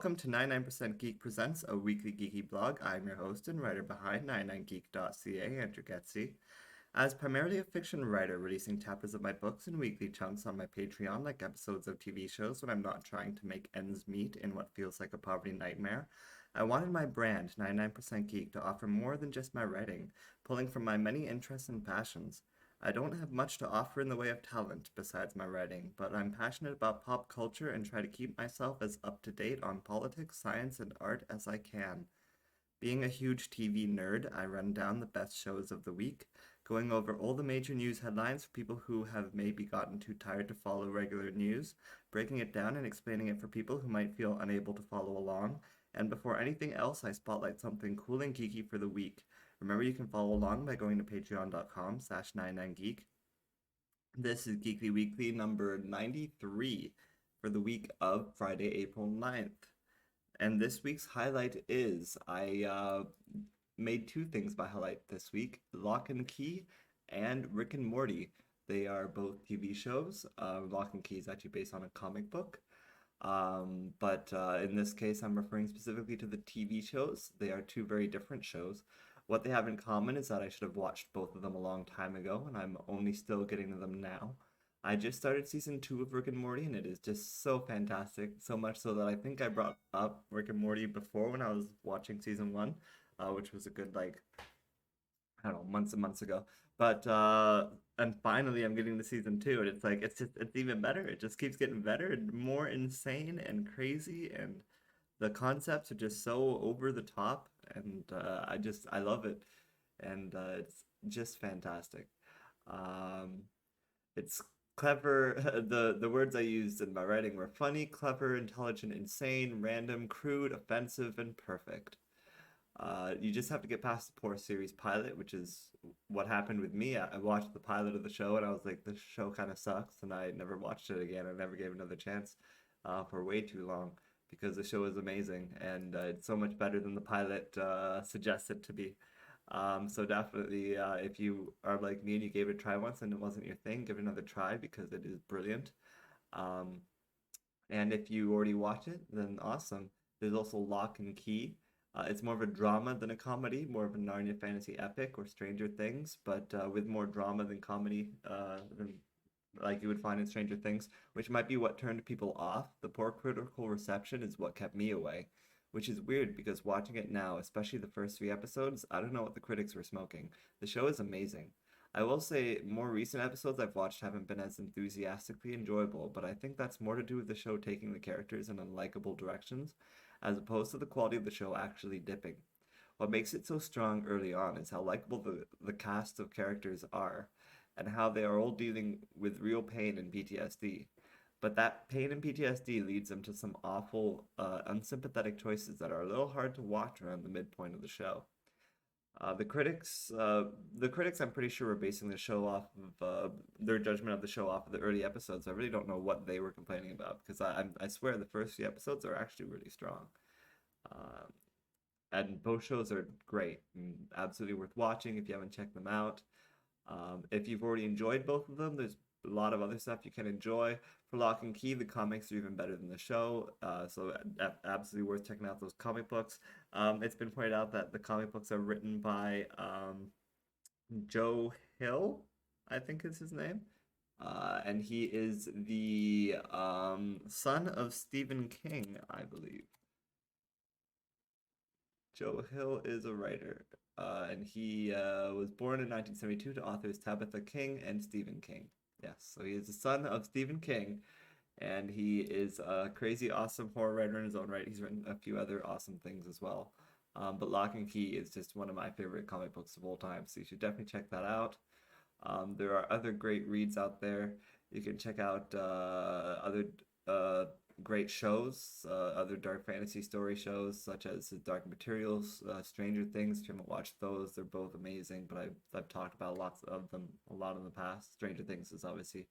Welcome to 99% Geek Presents, a weekly geeky blog. I'm your host and writer behind 99geek.ca, Andrew Geczy. As primarily a fiction writer, releasing chapters of my books in weekly chunks on my Patreon, like episodes of TV shows when I'm not trying to make ends meet in what feels like a poverty nightmare, I wanted my brand, 99% Geek, to offer more than just my writing, pulling from my many interests and passions. I don't have much to offer in the way of talent besides my writing, but I'm passionate about pop culture and try to keep myself as up to date on politics, science, and art as I can. Being a huge TV nerd, I run down the best shows of the week, going over all the major news headlines for people who have maybe gotten too tired to follow regular news, breaking it down and explaining it for people who might feel unable to follow along, and before anything else, I spotlight something cool and geeky for the week. Remember, you can follow along by going to patreon.com/99geek. This is Geekly Weekly number 93 for the week of Friday, April 9th. And this week's highlight is I made two things by highlight this week: Lock and Key and Rick and Morty. They are both TV shows. Lock and Key is actually based on a comic book. But in this case, I'm referring specifically to the TV shows. They are two very different shows. What they have in common is that I should have watched both of them a long time ago, and I'm only still getting to them now. I just started season 2 of Rick and Morty, and it is just so fantastic. So much so that I think I brought up Rick and Morty before when I was watching season 1, which was a good, like, I don't know, months and months ago. But and finally I'm getting to season 2, and it's like it's even better. It just keeps getting better and more insane and crazy, and the concepts are just so over the top, and I love it, and it's just fantastic. Um, it's clever. The words I used in my writing were funny, clever, intelligent, insane, random, crude, offensive, and perfect. You just have to get past the poor series pilot, which is what happened with me. I watched the pilot of the show and I was like, this show kind of sucks, and I never watched it again. I never gave it another chance for way too long because the show is amazing, and it's so much better than the pilot suggests it to be. So definitely, if you are like me and you gave it a try once and it wasn't your thing, give it another try because it is brilliant. Um, and if you already watch it, then awesome. There's also Lock and Key. It's more of a drama than a comedy, more of a Narnia fantasy epic or Stranger Things, but with more drama than comedy, than like you would find in Stranger Things, which might be what turned people off. The poor critical reception is what kept me away, which is weird because watching it now, especially the first 3 episodes, I don't know what the critics were smoking. The show is amazing. I will say more recent episodes I've watched haven't been as enthusiastically enjoyable, but I think that's more to do with the show taking the characters in unlikable directions, as opposed to the quality of the show actually dipping. What makes it so strong early on is how likable the cast of characters are, and how they are all dealing with real pain and PTSD. But that pain and PTSD leads them to some awful, unsympathetic choices that are a little hard to watch around the midpoint of the show. The critics, I'm pretty sure, were basing the show off of their judgment of the show off of the early episodes. I really don't know what they were complaining about because I swear the first few episodes are actually really strong. Uh, and both shows are great and absolutely worth watching if you haven't checked them out. If you've already enjoyed both of them, there's a lot of other stuff you can enjoy. For Lock and Key, the comics are even better than the show, so absolutely worth checking out those comic books. It's been pointed out that the comic books are written by Joe Hill, I think is his name. And he is the son of Stephen King, I believe. Joe Hill is a writer, and he was born in 1972 to authors Tabitha King and Stephen King. Yes, so he is the son of Stephen King, and he is a crazy, awesome horror writer in his own right. He's written a few other awesome things as well. But Lock and Key is just one of my favorite comic books of all time, so you should definitely check that out. There are other great reads out there. You can check out other uh, great shows, other dark fantasy story shows such as Dark Materials, Stranger Things. If you haven't watched those, they're both amazing. But I've talked about lots of them a lot in the past. Stranger Things is obviously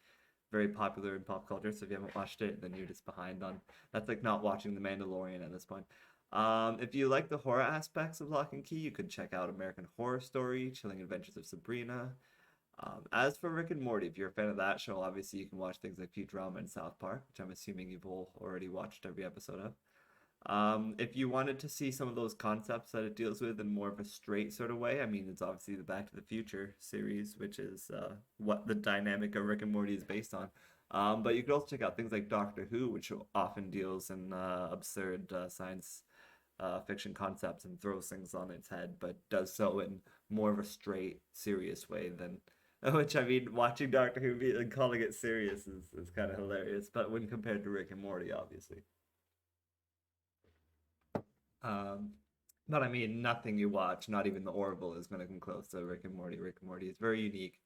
very popular in pop culture, so if you haven't watched it, then you're just behind on. That's like not watching The Mandalorian at this point. If you like the horror aspects of Lock and Key, you could check out American Horror Story, Chilling Adventures of Sabrina. As for Rick and Morty, if you're a fan of that show, obviously you can watch things like Futurama and South Park, which I'm assuming you've all already watched every episode of. If you wanted to see some of those concepts that it deals with in more of a straight sort of way, I mean, it's obviously the Back to the Future series, which is what the dynamic of Rick and Morty is based on. But you could also check out things like Doctor Who, which often deals in absurd science fiction concepts and throws things on its head, but does so in more of a straight, serious way than. Which I mean, watching Doctor Who and calling it serious is kind of hilarious, but when compared to Rick and Morty, obviously. Um, but I mean, nothing you watch, not even the Orville, is going to come close to Rick and Morty. Rick and Morty is very unique,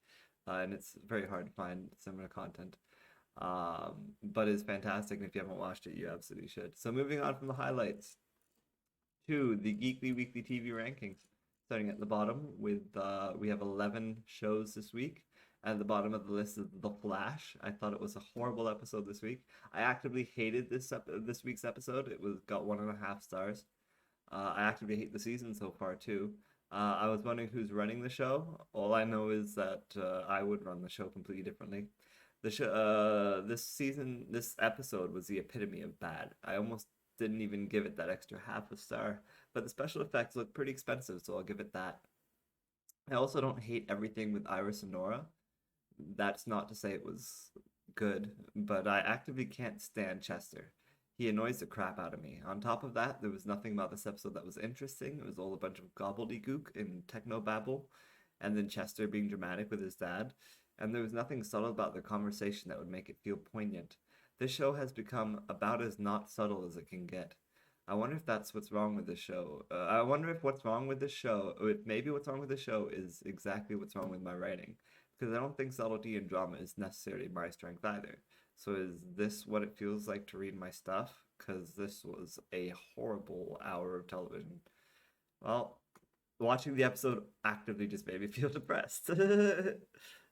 and it's very hard to find similar content. But it's fantastic, and if you haven't watched it, you absolutely should. So moving on from the highlights to the Geekly Weekly TV rankings. Starting at the bottom with we have 11 shows this week. At the bottom of the list is The Flash. I thought it was a horrible episode this week. I actively hated this week's episode. It was got 1.5 stars. I actively hate the season so far too. I was wondering who's running the show. All I know is that I would run the show completely differently. This episode was the epitome of bad. I almost didn't even give it that extra half a star, but the special effects look pretty expensive, so I'll give it that. I also don't hate everything with Iris and Nora. That's not to say it was good, but I actively can't stand Chester. He annoys the crap out of me. On top of that, there was nothing about this episode that was interesting. It was all a bunch of gobbledygook and techno babble, and then Chester being dramatic with his dad. And there was nothing subtle about the conversation that would make it feel poignant. This show has become about as not subtle as it can get. I wonder if that's what's wrong with the show. I wonder if what's wrong with the show, if maybe what's wrong with the show is exactly what's wrong with my writing. Because I don't think subtlety and drama is necessarily my strength either. So is this what it feels like to read my stuff? Because this was a horrible hour of television. Well, watching the episode actively just made me feel depressed.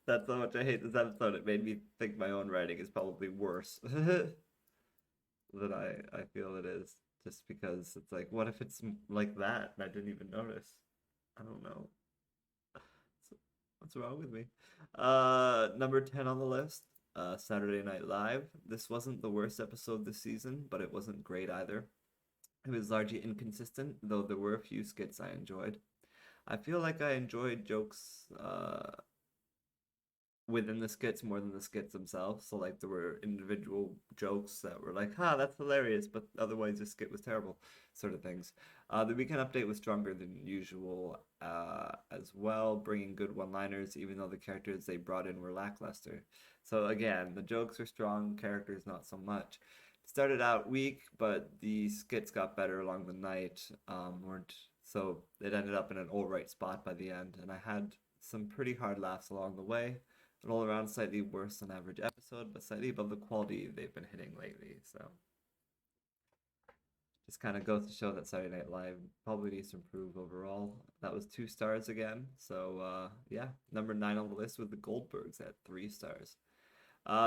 That's how much I hate this episode. It made me think my own writing is probably worse than I feel it is. Just because it's like, what if it's like that and I didn't even notice? I don't know. What's wrong with me? Number 10 on the list, Saturday Night Live. This wasn't the worst episode this season, but it wasn't great either. It was largely inconsistent, though there were a few skits I enjoyed. I feel like I enjoyed jokes within the skits more than the skits themselves. So like there were individual jokes that were like, "Ha, that's hilarious," but otherwise the skit was terrible, sort of things. The weekend update was stronger than usual as well, bringing good one-liners, even though the characters they brought in were lackluster. So again, the jokes were strong, characters not so much. Started out weak, but the skits got better along the night. Weren't so it ended up in an all right spot by the end, and I had some pretty hard laughs along the way. An all around slightly worse than average episode, but slightly above the quality they've been hitting lately. So just kind of goes to show that Saturday Night Live probably needs to improve overall. That was 2 stars again. So yeah, number 9 on the list with the Goldbergs at 3 stars.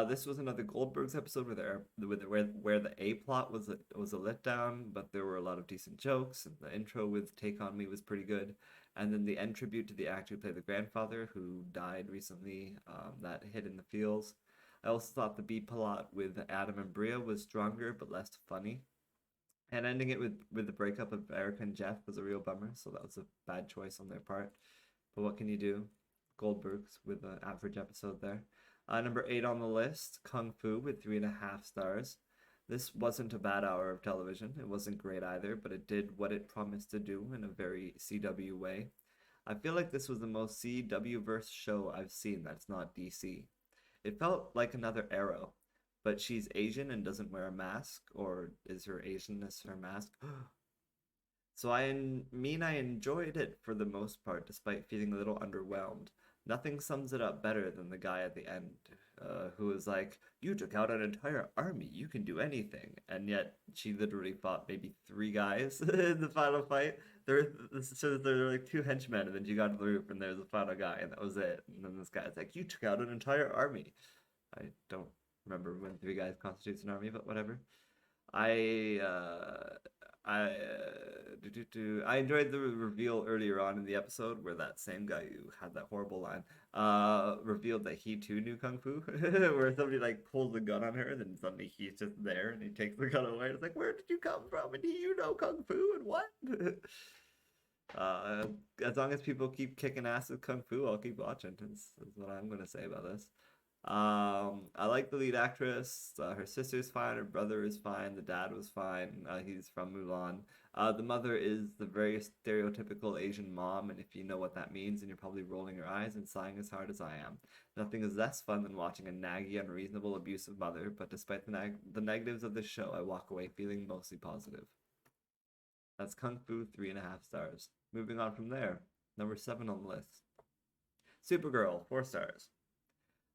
This was another Goldbergs episode where the A plot was a letdown, but there were a lot of decent jokes, and the intro with "Take on Me" was pretty good, and then the end tribute to the actor who played the grandfather who died recently, that hit in the feels. I also thought the B plot with Adam and Bria was stronger but less funny, and ending it with the breakup of Eric and Jeff was a real bummer. So that was a bad choice on their part. But what can you do? Goldbergs with an average episode there. Number 8 on the list, Kung Fu with 3.5 stars. This wasn't a bad hour of television. It wasn't great either, but it did what it promised to do in a very CW way. I feel like this was the most CW-verse show I've seen that's not DC. It felt like another Arrow, but she's Asian and doesn't wear a mask, or is her Asianness her mask? So I enjoyed it for the most part, despite feeling a little underwhelmed. Nothing sums it up better than the guy at the end, who was like, "You took out an entire army. You can do anything," and yet she literally fought maybe 3 guys in the final fight. There were like 2 henchmen, and then she got to the roof, and there was the final guy, and that was it. And then this guy's like, "You took out an entire army." I don't remember when 3 guys constitutes an army, but whatever. I I enjoyed the reveal earlier on in the episode where that same guy who had that horrible line revealed that he too knew kung fu, where somebody like pulls a gun on her and then suddenly he's just there and he takes the gun away. It's like, where did you come from? And do you know kung fu and what? uh, as long as people keep kicking ass with kung fu, I'll keep watching. Is what I'm gonna say about this. I like the lead actress. Her sister's fine. Her brother is fine. The dad was fine. He's from Mulan. The mother is the very stereotypical Asian mom, and if you know what that means, then you're probably rolling your eyes and sighing as hard as I am. Nothing is less fun than watching a naggy, unreasonable, abusive mother, but despite the negatives of this show, I walk away feeling mostly positive. That's Kung Fu, 3.5 stars. Moving on from there, number 7 on the list. Supergirl, 4 stars.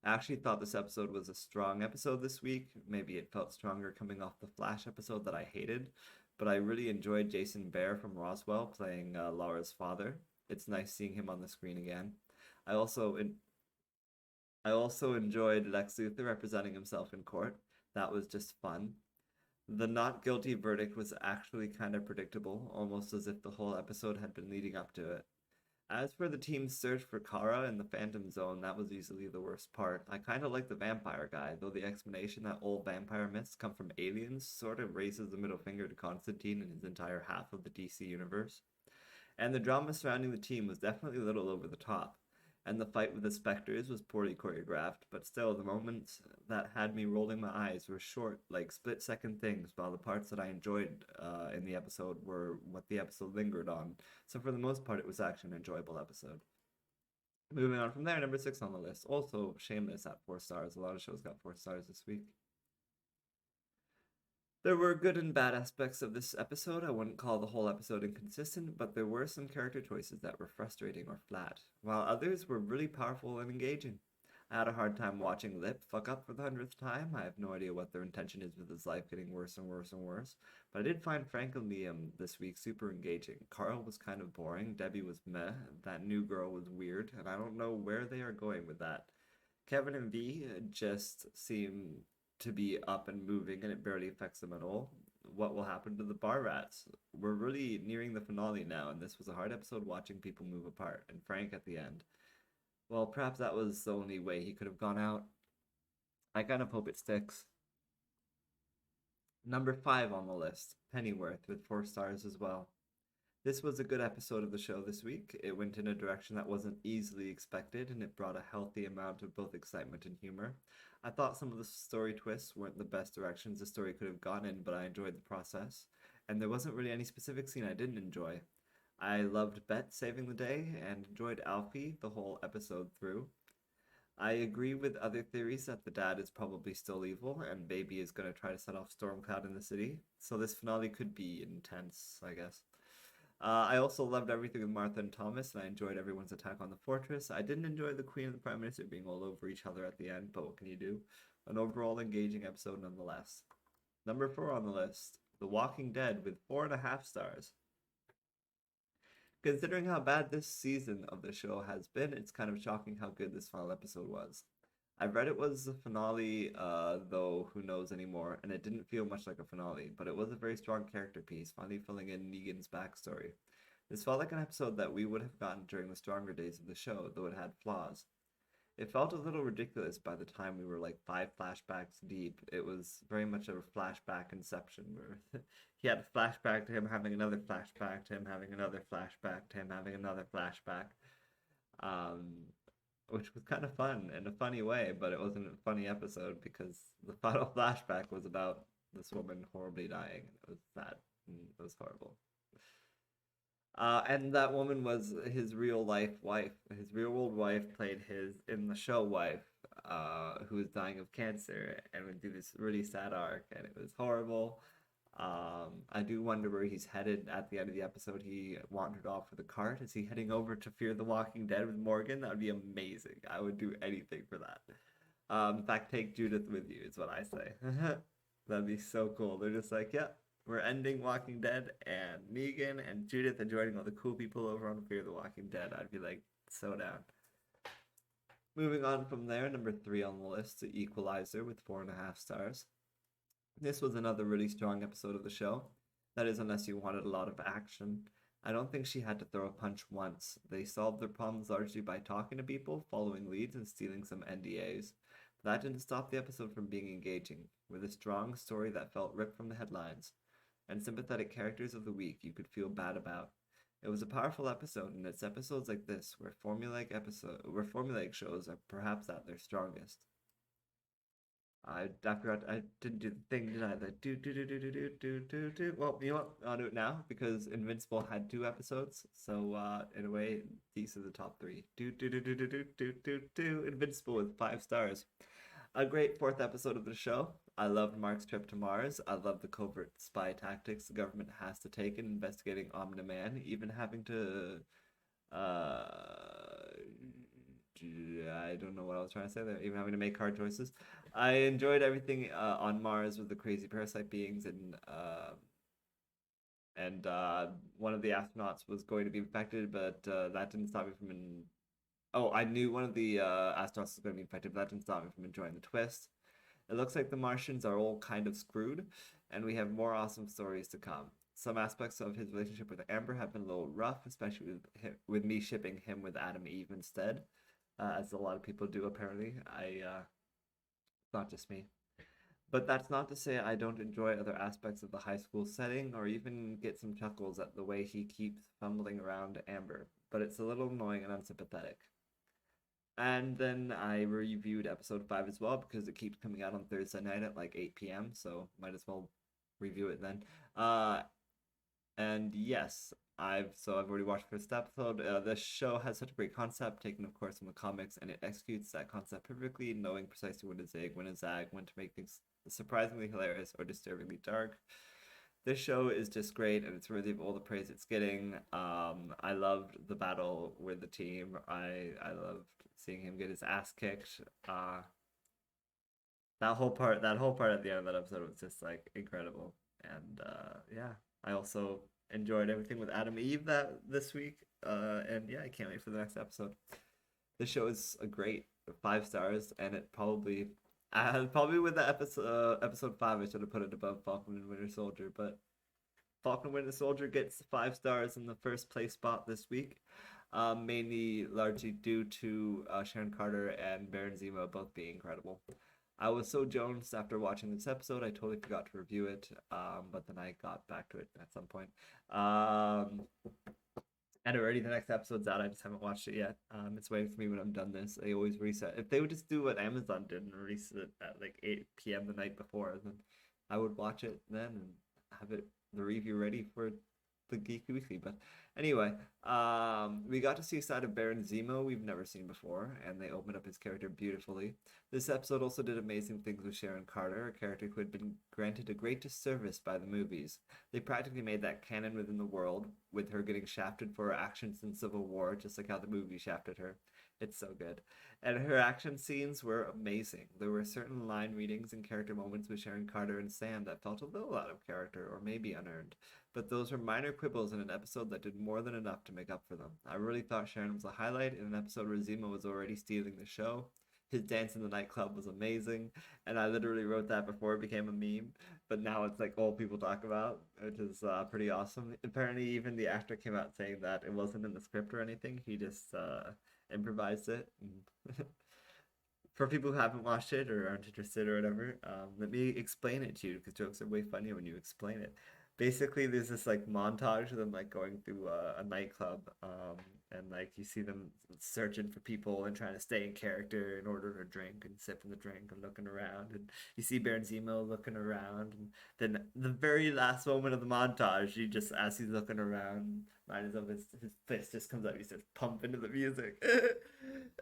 I actually thought this episode was a strong episode this week. Maybe it felt stronger coming off the Flash episode that I hated, but I really enjoyed Jason Behr from Roswell playing Laura's father. It's nice seeing him on the screen again. I also enjoyed Lex Luthor representing himself in court. That was just fun. The not guilty verdict was actually kind of predictable, almost as if the whole episode had been leading up to it. As for the team's search for Kara in the Phantom Zone, that was easily the worst part. I kind of like the vampire guy, though the explanation that all vampire myths come from aliens sort of raises the middle finger to Constantine and his entire half of the DC universe. And the drama surrounding the team was definitely a little over the top. And the fight with the Spectres was poorly choreographed, but still, the moments that had me rolling my eyes were short, like split-second things, while the parts that I enjoyed in the episode were what the episode lingered on. So for the most part, it was actually an enjoyable episode. Moving on from there, number 6 on the list. Also, Shameless at 4 stars. A lot of shows got 4 stars this week. There were good and bad aspects of this episode. I wouldn't call the whole episode inconsistent, but there were some character choices that were frustrating or flat, while others were really powerful and engaging. I had a hard time watching Lip fuck up for the 100th time. I have no idea what their intention is with his life getting worse and worse and worse, but I did find Frank and Liam this week super engaging. Carl was kind of boring, Debbie was meh, that new girl was weird, and I don't know where they are going with that. Kevin and V just seem to be up and moving and it barely affects them at all. What will happen to the bar rats? We're really nearing the finale now, and this was a hard episode watching people move apart, and Frank at the end. Well, perhaps that was the only way he could have gone out. I kind of hope it sticks. Number 5 on the list, Pennyworth with 4 stars as well. This was a good episode of the show this week. It went in a direction that wasn't easily expected, and it brought a healthy amount of both excitement and humor. I thought some of the story twists weren't the best directions the story could have gone in, but I enjoyed the process. And there wasn't really any specific scene I didn't enjoy. I loved Bet saving the day and enjoyed Alfie the whole episode through. I agree with other theories that the dad is probably still evil and Baby is going to try to set off Stormcloud in the city. So this finale could be intense, I guess. I also loved everything with Martha and Thomas, and I enjoyed everyone's attack on the fortress. I didn't enjoy the Queen and the Prime Minister being all over each other at the end, but what can you do? An overall engaging episode nonetheless. Number 4 on the list, The Walking Dead with 4.5 stars. Considering how bad this season of the show has been, it's kind of shocking how good this final episode was. I've read it was the finale, though who knows anymore, and it didn't feel much like a finale, but it was a very strong character piece, finally filling in Negan's backstory. This felt like an episode that we would have gotten during the stronger days of the show, though it had flaws. It felt a little ridiculous by the time we were like 5 flashbacks deep. It was very much a flashback inception, where he had a flashback to him having another flashback to him having another flashback to him having another flashback. Which was kind of fun in a funny way, but it wasn't a funny episode because the final flashback was about this woman horribly dying. It was sad. It was horrible. And that woman was his real life wife. His real world wife played his in the show wife, who was dying of cancer and went through this really sad arc, and it was horrible. I do wonder where he's headed at the end of the episode. He wandered off with a cart. Is he heading over to Fear the Walking Dead with Morgan? That would be amazing. I would do anything for that. In fact, take Judith with you is what I say. That'd be so cool. They're just like, yeah, we're ending Walking Dead, and Negan and Judith are joining all the cool people over on Fear the Walking Dead. I'd be like, so down. Moving on from there, number 3 on the list, The Equalizer with 4.5 stars. This was another really strong episode of the show. That is, unless you wanted a lot of action. I don't think she had to throw a punch once. They solved their problems largely by talking to people, following leads, and stealing some NDAs. But that didn't stop the episode from being engaging, with a strong story that felt ripped from the headlines, and sympathetic characters of the week you could feel bad about. It was a powerful episode, and it's episodes like this where formulaic shows are perhaps at their strongest. I forgot. I didn't do the thing, did I? The do. Well, you know what? I'll do it now because Invincible had 2 episodes. So in a way, these are the top 3. Invincible with 5 stars. A great 4th episode of the show. I loved Mark's trip to Mars. I love the covert spy tactics the government has to take in investigating Omni-Man, even having to I don't know what I was trying to say there. Even having to make hard choices. I enjoyed everything on Mars with the crazy parasite beings, and one of the astronauts was going to be infected, but that didn't stop me from. Oh, I knew one of the astronauts was going to be infected, but that didn't stop me from enjoying the twist. It looks like the Martians are all kind of screwed, and we have more awesome stories to come. Some aspects of his relationship with Amber have been a little rough, especially with me shipping him with Adam Eve instead, as a lot of people do apparently. Not just me. But that's not to say I don't enjoy other aspects of the high school setting or even get some chuckles at the way he keeps fumbling around Amber, but it's a little annoying and unsympathetic. And then I reviewed episode 5 as well because it keeps coming out on Thursday night at like 8 p.m., so might as well review it then. And yes, I've already watched the first episode. This show has such a great concept, taken of course from the comics, and it executes that concept perfectly, knowing precisely when to zig, when to zag, when to make things surprisingly hilarious or disturbingly dark. This show is just great, and it's worthy of all the praise it's getting. I loved the battle with the team. I loved seeing him get his ass kicked. That whole part at the end of that episode was just like incredible. And yeah, I also enjoyed everything with Adam Eve this week. And yeah, I can't wait for the next episode. This show is a great 5 stars, and it probably with the episode 5 I should have put it above Falcon and Winter Soldier, but Falcon and Winter Soldier gets 5 stars in the first place spot this week. Mainly largely due to Sharon Carter and Baron Zemo both being incredible. I was so jonesed after watching this episode, I totally forgot to review it, but then I got back to it at some point. And already the next episode's out, I just haven't watched it yet. It's waiting for me when I'm done this. They always reset. If they would just do what Amazon did and release it at like 8 p.m. the night before, then I would watch it then and have the review ready for the Geek Weekly. But anyway, we got to see a side of Baron Zemo we've never seen before, and they opened up his character beautifully. This episode also did amazing things with Sharon Carter, a character who had been granted a great disservice by the movies. They practically made that canon within the world, with her getting shafted for her actions in Civil War, just like how the movie shafted her. It's so good. And her action scenes were amazing. There were certain line readings and character moments with Sharon Carter and Sam that felt a little out of character, or maybe unearned. But those were minor quibbles in an episode that did more than enough to make up for them. I really thought Sharon was a highlight in an episode where Zemo was already stealing the show. His dance in the nightclub was amazing, and I literally wrote that before it became a meme, but now it's like all people talk about, which is pretty awesome. Apparently even the actor came out saying that it wasn't in the script or anything, he just improvised it. For people who haven't watched it or aren't interested or whatever, let me explain it to you, because jokes are way funnier when you explain it. Basically, there's this like montage of them like going through a nightclub, and like you see them searching for people and trying to stay in character and order a drink and sipping the drink and looking around, and you see Baron Zemo looking around, and then the very last moment of the montage, he just, as he's looking around, his fist just comes out, he starts pumping to the music,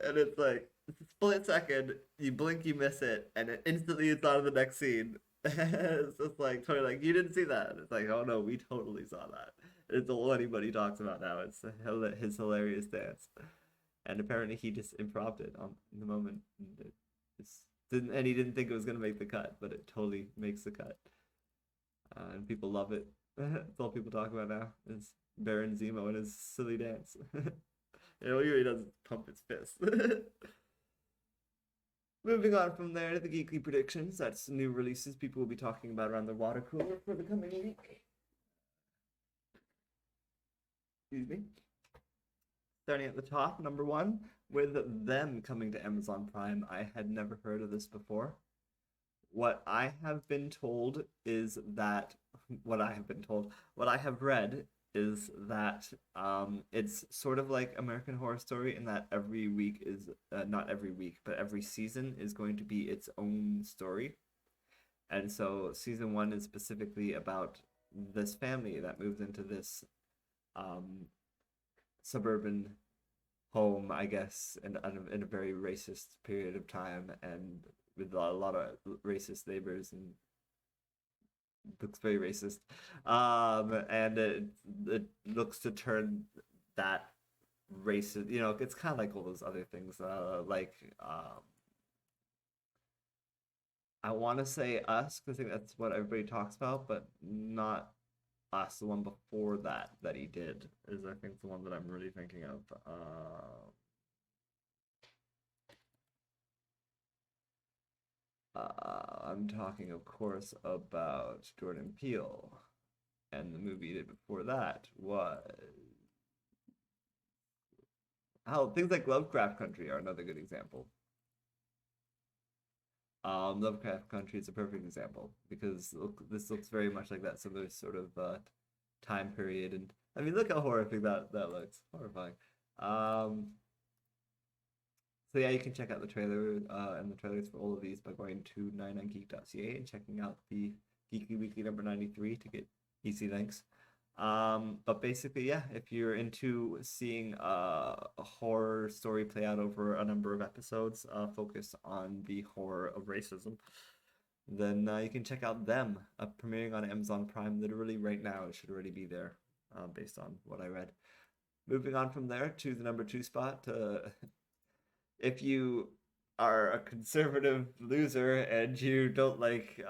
and it's like it's a split second, you blink, you miss it, and it instantly it's on to the next scene. It's just like totally like you didn't see that. It's like, oh no, we totally saw that. It's all anybody talks about now. It's his hilarious dance, and apparently he just improved it on in the moment. And he didn't think it was gonna make the cut, but it totally makes the cut, and people love it. It's all people talk about now is Baron Zemo and his silly dance. You know, he does pump his fist. Moving on from there to the Geekly predictions. That's new releases people will be talking about around the water cooler for the coming week. Excuse me. Starting at the top, number one, with them coming to Amazon Prime. I had never heard of this before. What I have been told is that what I have been told, what I have read is that it's sort of like American Horror Story in that every week is not every week, but every season is going to be its own story. And so season one is specifically about this family that moves into this um, suburban home, I guess, in a very racist period of time, and with a lot of racist neighbors, and looks very racist. And it looks to turn that racist. It's kind of like all those other things, I want to say Us, because I think that's what everybody talks about, but not Us. The one before that he did is, I think, the one that I'm really thinking of. I'm talking, of course, about Jordan Peele, and the movie he did before that was things like Lovecraft Country are another good example. Lovecraft Country is a perfect example because this looks very much like that similar sort of time period, and I mean, look how horrific that looks. Horrifying. Um, so yeah, you can check out the trailer and the trailers for all of these by going to 99geek.ca and checking out the Geekly Weekly number 93 to get easy links. But basically, yeah, if you're into seeing a horror story play out over a number of episodes, focused on the horror of racism, then you can check out them, premiering on Amazon Prime literally right now. It should already be there, based on what I read. Moving on from there to the number two spot. If you are a conservative loser and you don't like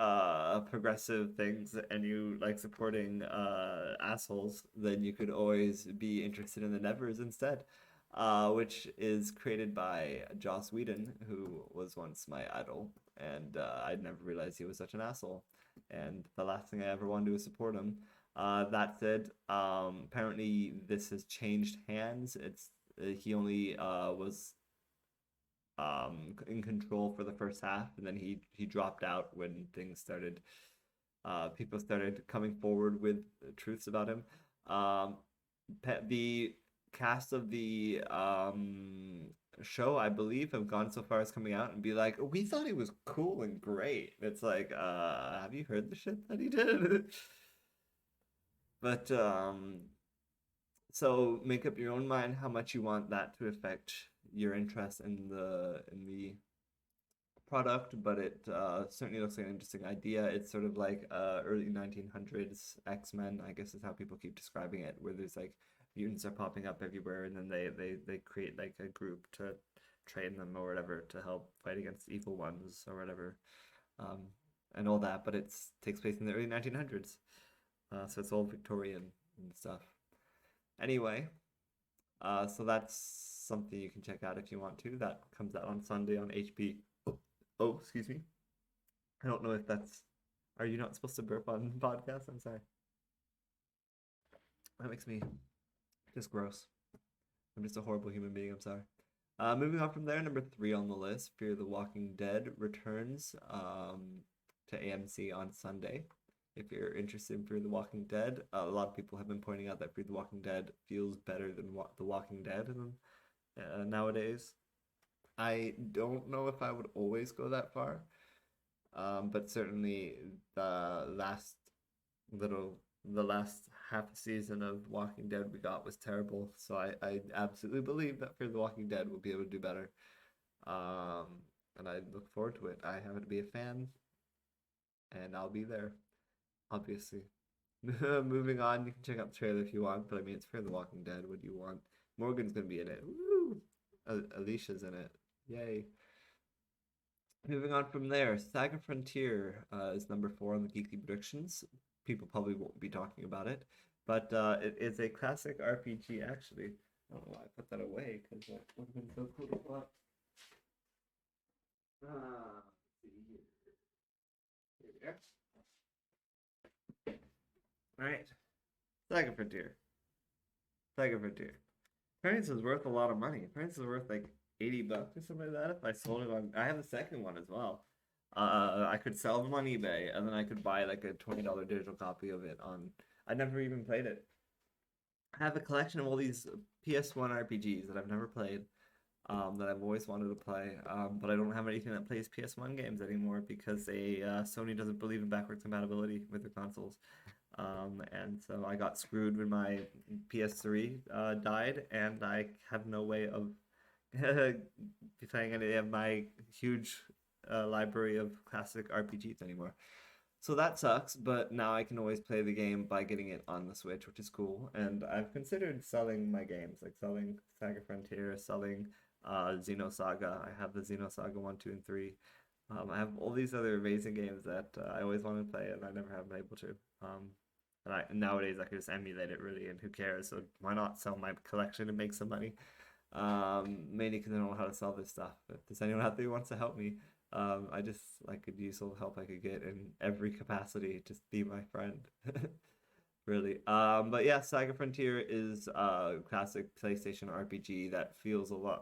progressive things and you like supporting assholes, then you could always be interested in the Nevers instead, which is created by Joss Whedon, who was once my idol, and I never realized he was such an asshole. And the last thing I ever wanted to do was support him. That said, apparently this has changed hands. He only was in control for the first half, and then he dropped out when things started. People started coming forward with truths about him. The cast of the show, I believe, have gone so far as coming out and be like, we thought he was cool and great. It's like, have you heard the shit that he did? But so make up your own mind how much you want that to affect your interest in the product, but it certainly looks like an interesting idea. It's sort of like early 1900s X-Men, I guess is how people keep describing it, where there's like mutants are popping up everywhere, and then they create like a group to train them or whatever to help fight against evil ones or whatever, and all that. But it takes place in the early 1900s, so it's all Victorian and stuff. Anyway, so that's something you can check out if you want to. That comes out on Sunday on HP. Oh, excuse me. I don't know if that's. Are you not supposed to burp on podcasts? I'm sorry. That makes me just gross. I'm just a horrible human being. I'm sorry. Moving on from there, number three on the list, Fear the Walking Dead returns to AMC on Sunday. If you're interested in Fear the Walking Dead, a lot of people have been pointing out that Fear the Walking Dead feels better than The Walking Dead nowadays. I don't know if I would always go that far, but certainly the last half season of Walking Dead we got was terrible. So I absolutely believe that Fear the Walking Dead will be able to do better, and I look forward to it. I happen to be a fan, and I'll be there, obviously. Moving on, you can check out the trailer if you want, but I mean, it's Fear the Walking Dead. What do you want? Morgan's gonna be in it. Woo! Alicia's in it. Yay. Moving on from there, Saga Frontier is number four on the Geekly predictions. People probably won't be talking about it, but it is a classic RPG, actually. I don't know why I put that away, because that would have been so cool to pull up. Let's see here. Here we are. All right. Saga Frontier. Saga Frontier. Apparently it's worth a lot of money. Apparently it's worth like $80 or something like that if I sold it on. I have the second one as well. I could sell them on eBay and then I could buy like a $20 digital copy of it on. I never even played it. I have a collection of all these PS1 RPGs that I've never played, that I've always wanted to play, but I don't have anything that plays PS1 games anymore because Sony doesn't believe in backwards compatibility with their consoles. And so I got screwed when my PS3 died, and I have no way of playing any of my huge library of classic RPGs anymore. So that sucks, but now I can always play the game by getting it on the Switch, which is cool. And I've considered selling my games, like selling Saga Frontier, selling Xenosaga. I have the Xenosaga 1, 2, and 3. I have all these other amazing games that I always wanted to play, and I never have been able to. Nowadays I could just emulate it really, and who cares? So why not sell my collection and make some money? Mainly because I don't know how to sell this stuff. If there's anyone out there who wants to help me, I just like could use all the help I could get in every capacity. Just be my friend, really. But yeah, Saga Frontier is a classic PlayStation RPG that feels a lot.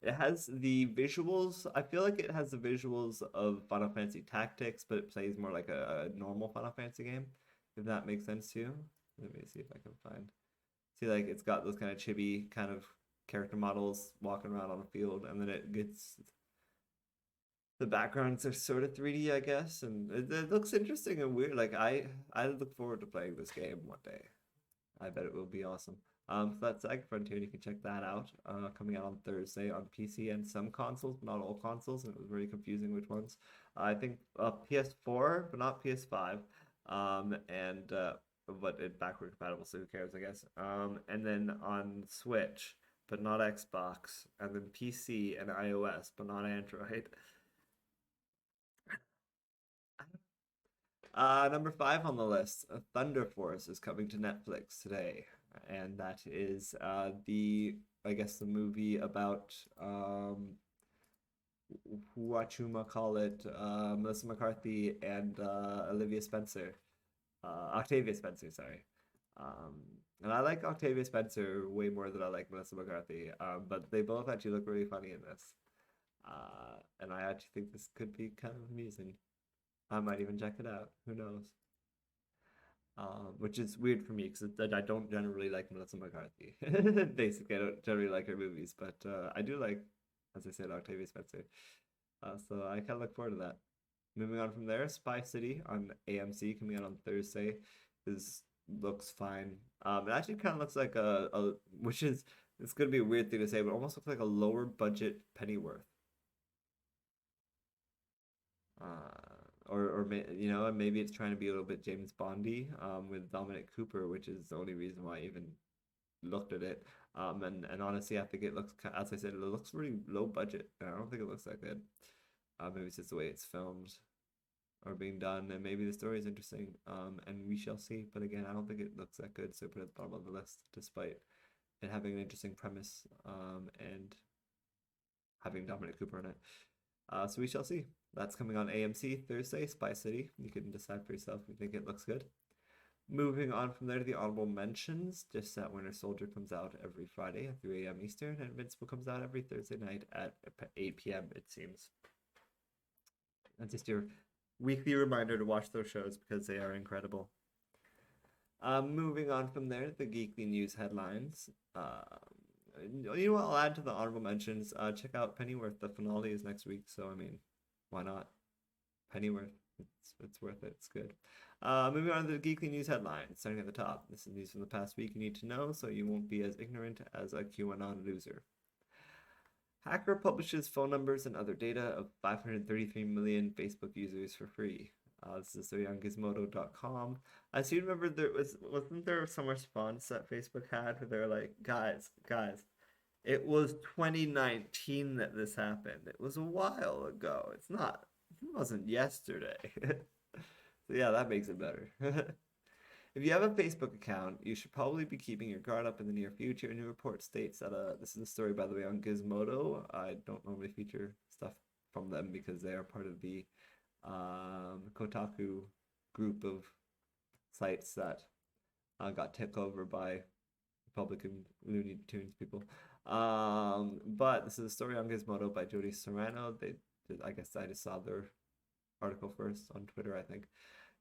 It has the visuals. I feel like it has the visuals of Final Fantasy Tactics, but it plays more like a normal Final Fantasy game. If that makes sense to you. Let me see if I can find. See, like it's got those kind of chibi kind of character models walking around on a field, and then it gets the backgrounds are sort of 3D, I guess, and it looks interesting and weird. Like I look forward to playing this game one day. I bet it will be awesome. So that's Saga Frontier. You can check that out. Coming out on Thursday on PC and some consoles, but not all consoles, and it was very confusing which ones. I think PS4, but not PS5. And but it backward compatible, so who cares, I guess. And then on Switch, but not Xbox, and then PC and iOS, but not Android. Number five on the list, Thunder Force is coming to Netflix today, and that is I guess the movie about Melissa McCarthy and Olivia Spencer, Octavia Spencer, sorry. Um, and I like Octavia Spencer way more than I like Melissa McCarthy, but they both actually look really funny in this, and I actually think this could be kind of amusing. I might even check it out. Who knows? Which is weird for me because I don't generally like Melissa McCarthy. Basically, I don't generally like her movies, but I do like, as I said, Octavia Spencer. So I kind of look forward to that. Moving on from there, Spy City on AMC coming out on Thursday is looks fine. It actually kind of looks like a which is it's gonna be a weird thing to say, but almost looks like a lower budget Pennyworth. Maybe it's trying to be a little bit James Bondy with Dominic Cooper, which is the only reason why I even looked at it. And honestly, I think it looks, as I said, it looks really low budget. I don't think it looks that good. Maybe it's just the way it's filmed or being done, and maybe the story is interesting. And we shall see. But again, I don't think it looks that good, so put it at the bottom of the list, despite it having an interesting premise and having Dominic Cooper in it. So we shall see. That's coming on AMC Thursday, Spy City. You can decide for yourself if you think it looks good. Moving on from there to the honorable mentions, just that Winter Soldier comes out every Friday at 3 a.m. Eastern, and Invincible comes out every Thursday night at 8 p.m., it seems. That's just your weekly reminder to watch those shows because they are incredible. Moving on from there, the Geekly news headlines. You know what? I'll add to the honorable mentions. Check out Pennyworth. The finale is next week, so I mean, why not? Pennyworth. It's worth it. It's good. Moving on to the Geekly news headlines. Starting at the top. This is news from the past week you need to know, so you won't be as ignorant as a QAnon loser. Hacker publishes phone numbers and other data of 533 million Facebook users for free. This is on gizmodo.com. I seem to remember wasn't there some response that Facebook had where they're like, guys, it was 2019 that this happened. It was a while ago. It wasn't yesterday. So yeah, that makes it better. If you have a Facebook account, you should probably be keeping your guard up in the near future. A new report states that this is a story, by the way, on Gizmodo. I don't normally feature stuff from them because they are part of the Kotaku group of sites that got taken over by Republican Looney Tunes people. But this is a story on Gizmodo by Jody Serrano. I guess I just saw their article first on Twitter, I think.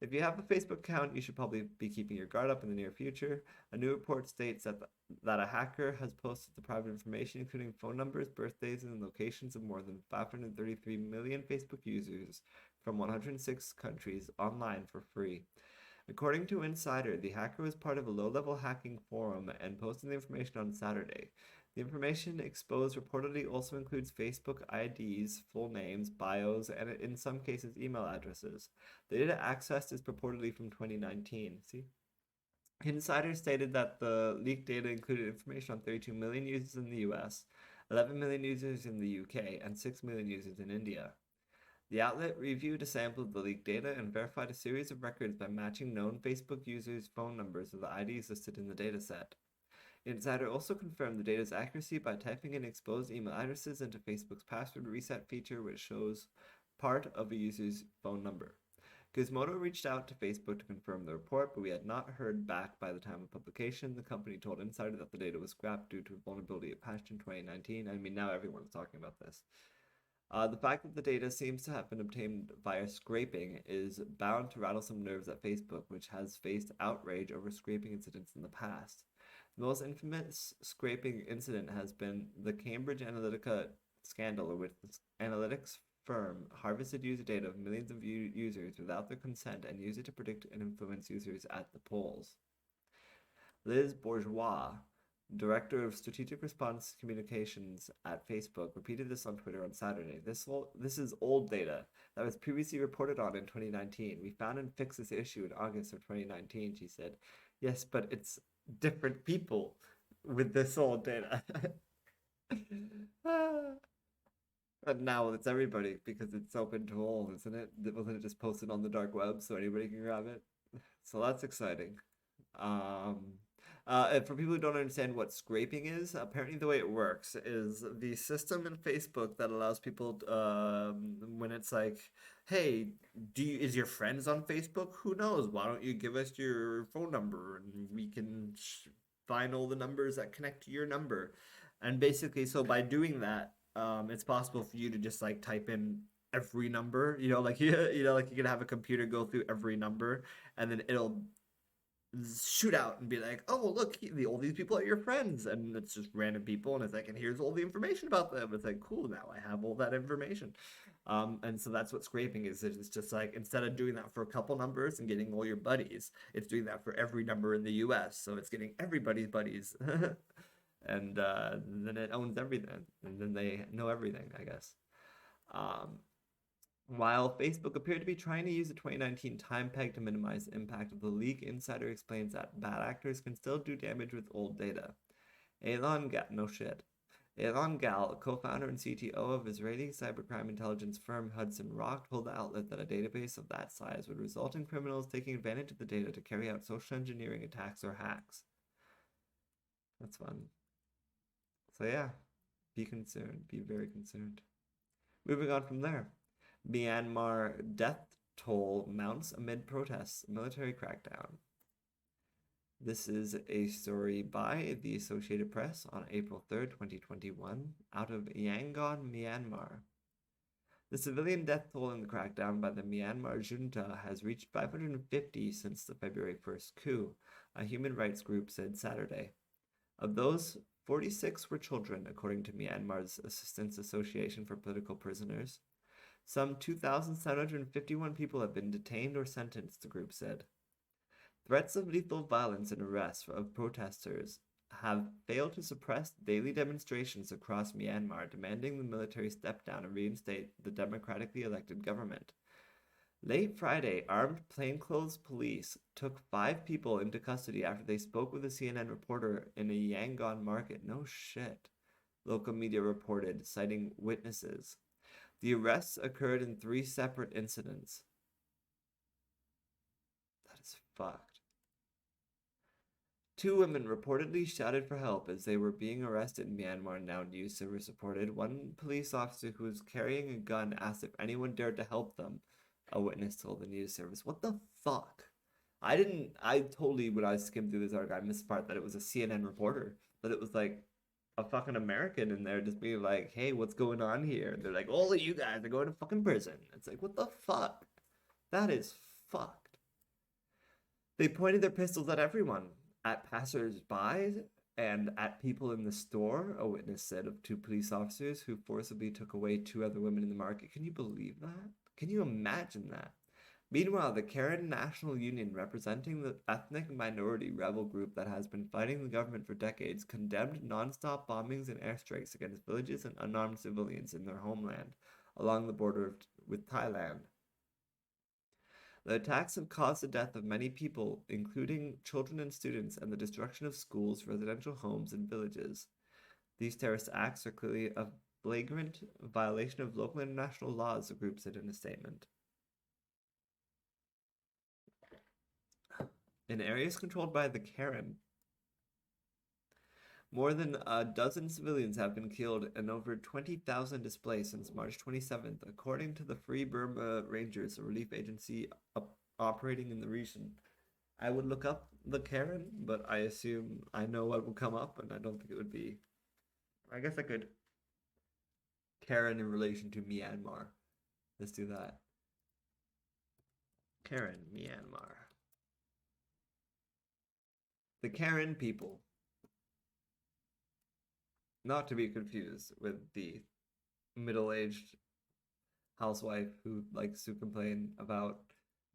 If you have a Facebook account, you should probably be keeping your guard up in the near future. A new report states that a hacker has posted the private information, including phone numbers, birthdays, and locations of more than 533 million Facebook users from 106 countries online for free. According to Insider, the hacker was part of a low-level hacking forum and posted the information on Saturday. The information exposed reportedly also includes Facebook IDs, full names, bios, and in some cases email addresses. The data accessed is purportedly from 2019. See? Insider stated that the leaked data included information on 32 million users in the US, 11 million users in the UK, and 6 million users in India. The outlet reviewed a sample of the leaked data and verified a series of records by matching known Facebook users' phone numbers with the IDs listed in the dataset. Insider also confirmed the data's accuracy by typing in exposed email addresses into Facebook's password reset feature, which shows part of a user's phone number. Gizmodo reached out to Facebook to confirm the report, but we had not heard back by the time of publication. The company told Insider that the data was scrapped due to a vulnerability it patched in 2019. I mean, now everyone's talking about this. The fact that the data seems to have been obtained via scraping is bound to rattle some nerves at Facebook, which has faced outrage over scraping incidents in the past. The most infamous scraping incident has been the Cambridge Analytica scandal, in which the analytics firm harvested user data of millions of users without their consent and used it to predict and influence users at the polls. Liz Bourgeois, Director of Strategic Response Communications at Facebook, repeated this on Twitter on Saturday. This is old data that was previously reported on in 2019. We found and fixed this issue in August of 2019, she said. Yes, but it's different people with this old data. And now it's everybody because it's open to all, isn't it? Wasn't it just posted on the dark web so anybody can grab it? So that's exciting. For people who don't understand what scraping is, apparently the way it works is the system in Facebook that allows people, when it's like, hey, is your friends on Facebook? Who knows? Why don't you give us your phone number and we can find all the numbers that connect to your number. And basically, so by doing that, it's possible for you to just like type in every number, like like you can have a computer go through every number and then it'll shoot out and be like, oh, look, all these people are your friends. And it's just random people. And it's like, and here's all the information about them. It's like, cool, now I have all that information. And so that's what scraping is. It's just like, instead of doing that for a couple numbers and getting all your buddies, it's doing that for every number in the US. So it's getting everybody's buddies. And then it owns everything. And then they know everything, I guess. While Facebook appeared to be trying to use the 2019 time peg to minimize the impact of the leak, Insider explains that bad actors can still do damage with old data. Elon Gal, co-founder and CTO of Israeli cybercrime intelligence firm Hudson Rock, told the outlet that a database of that size would result in criminals taking advantage of the data to carry out social engineering attacks or hacks. That's fun. So yeah, be concerned. Be very concerned. Moving on from there. Myanmar death toll mounts amid protests, military crackdown. This is a story by the Associated Press on April 3rd, 2021, out of Yangon, Myanmar. The civilian death toll in the crackdown by the Myanmar junta has reached 550 since the February 1st coup, a human rights group said Saturday. Of those, 46 were children, according to Myanmar's Assistance Association for Political Prisoners. Some 2,751 people have been detained or sentenced, the group said. Threats of lethal violence and arrests of protesters have failed to suppress daily demonstrations across Myanmar demanding the military step down and reinstate the democratically elected government. Late Friday, armed plainclothes police took 5 people into custody after they spoke with a CNN reporter in a Yangon market. No shit, local media reported, citing witnesses. The arrests occurred in 3 separate incidents. That is fucked. 2 women reportedly shouted for help as they were being arrested in Myanmar, Now news service reported. One police officer who was carrying a gun asked if anyone dared to help them, a witness told the news service. What the fuck? I totally, when I skimmed through this article, I missed the part that it was a CNN reporter, that it was like a fucking American in there just being like, hey, what's going on here? And they're like, all of you guys are going to fucking prison. It's like, what the fuck? That is fucked. They pointed their pistols at everyone, at passers-by and at people in the store, a witness said of two police officers who forcibly took away two other women in the market. Can you believe that? Can you imagine that? Meanwhile, the Karen National Union, representing the ethnic minority rebel group that has been fighting the government for decades, condemned non-stop bombings and airstrikes against villages and unarmed civilians in their homeland along the border with Thailand. The attacks have caused the death of many people, including children and students, and the destruction of schools, residential homes, and villages. These terrorist acts are clearly a flagrant violation of local and international laws, the group said in a statement. In areas controlled by the Karen, more than a dozen civilians have been killed and over 20,000 displaced since March 27th, according to the Free Burma Rangers, a relief agency operating in the region. I would look up the Karen, but I assume I know what will come up, and I don't think it would be. I guess I could. Karen in relation to Myanmar. Let's do that. Karen, Myanmar. The Karen people. Not to be confused with the middle-aged housewife who likes to complain about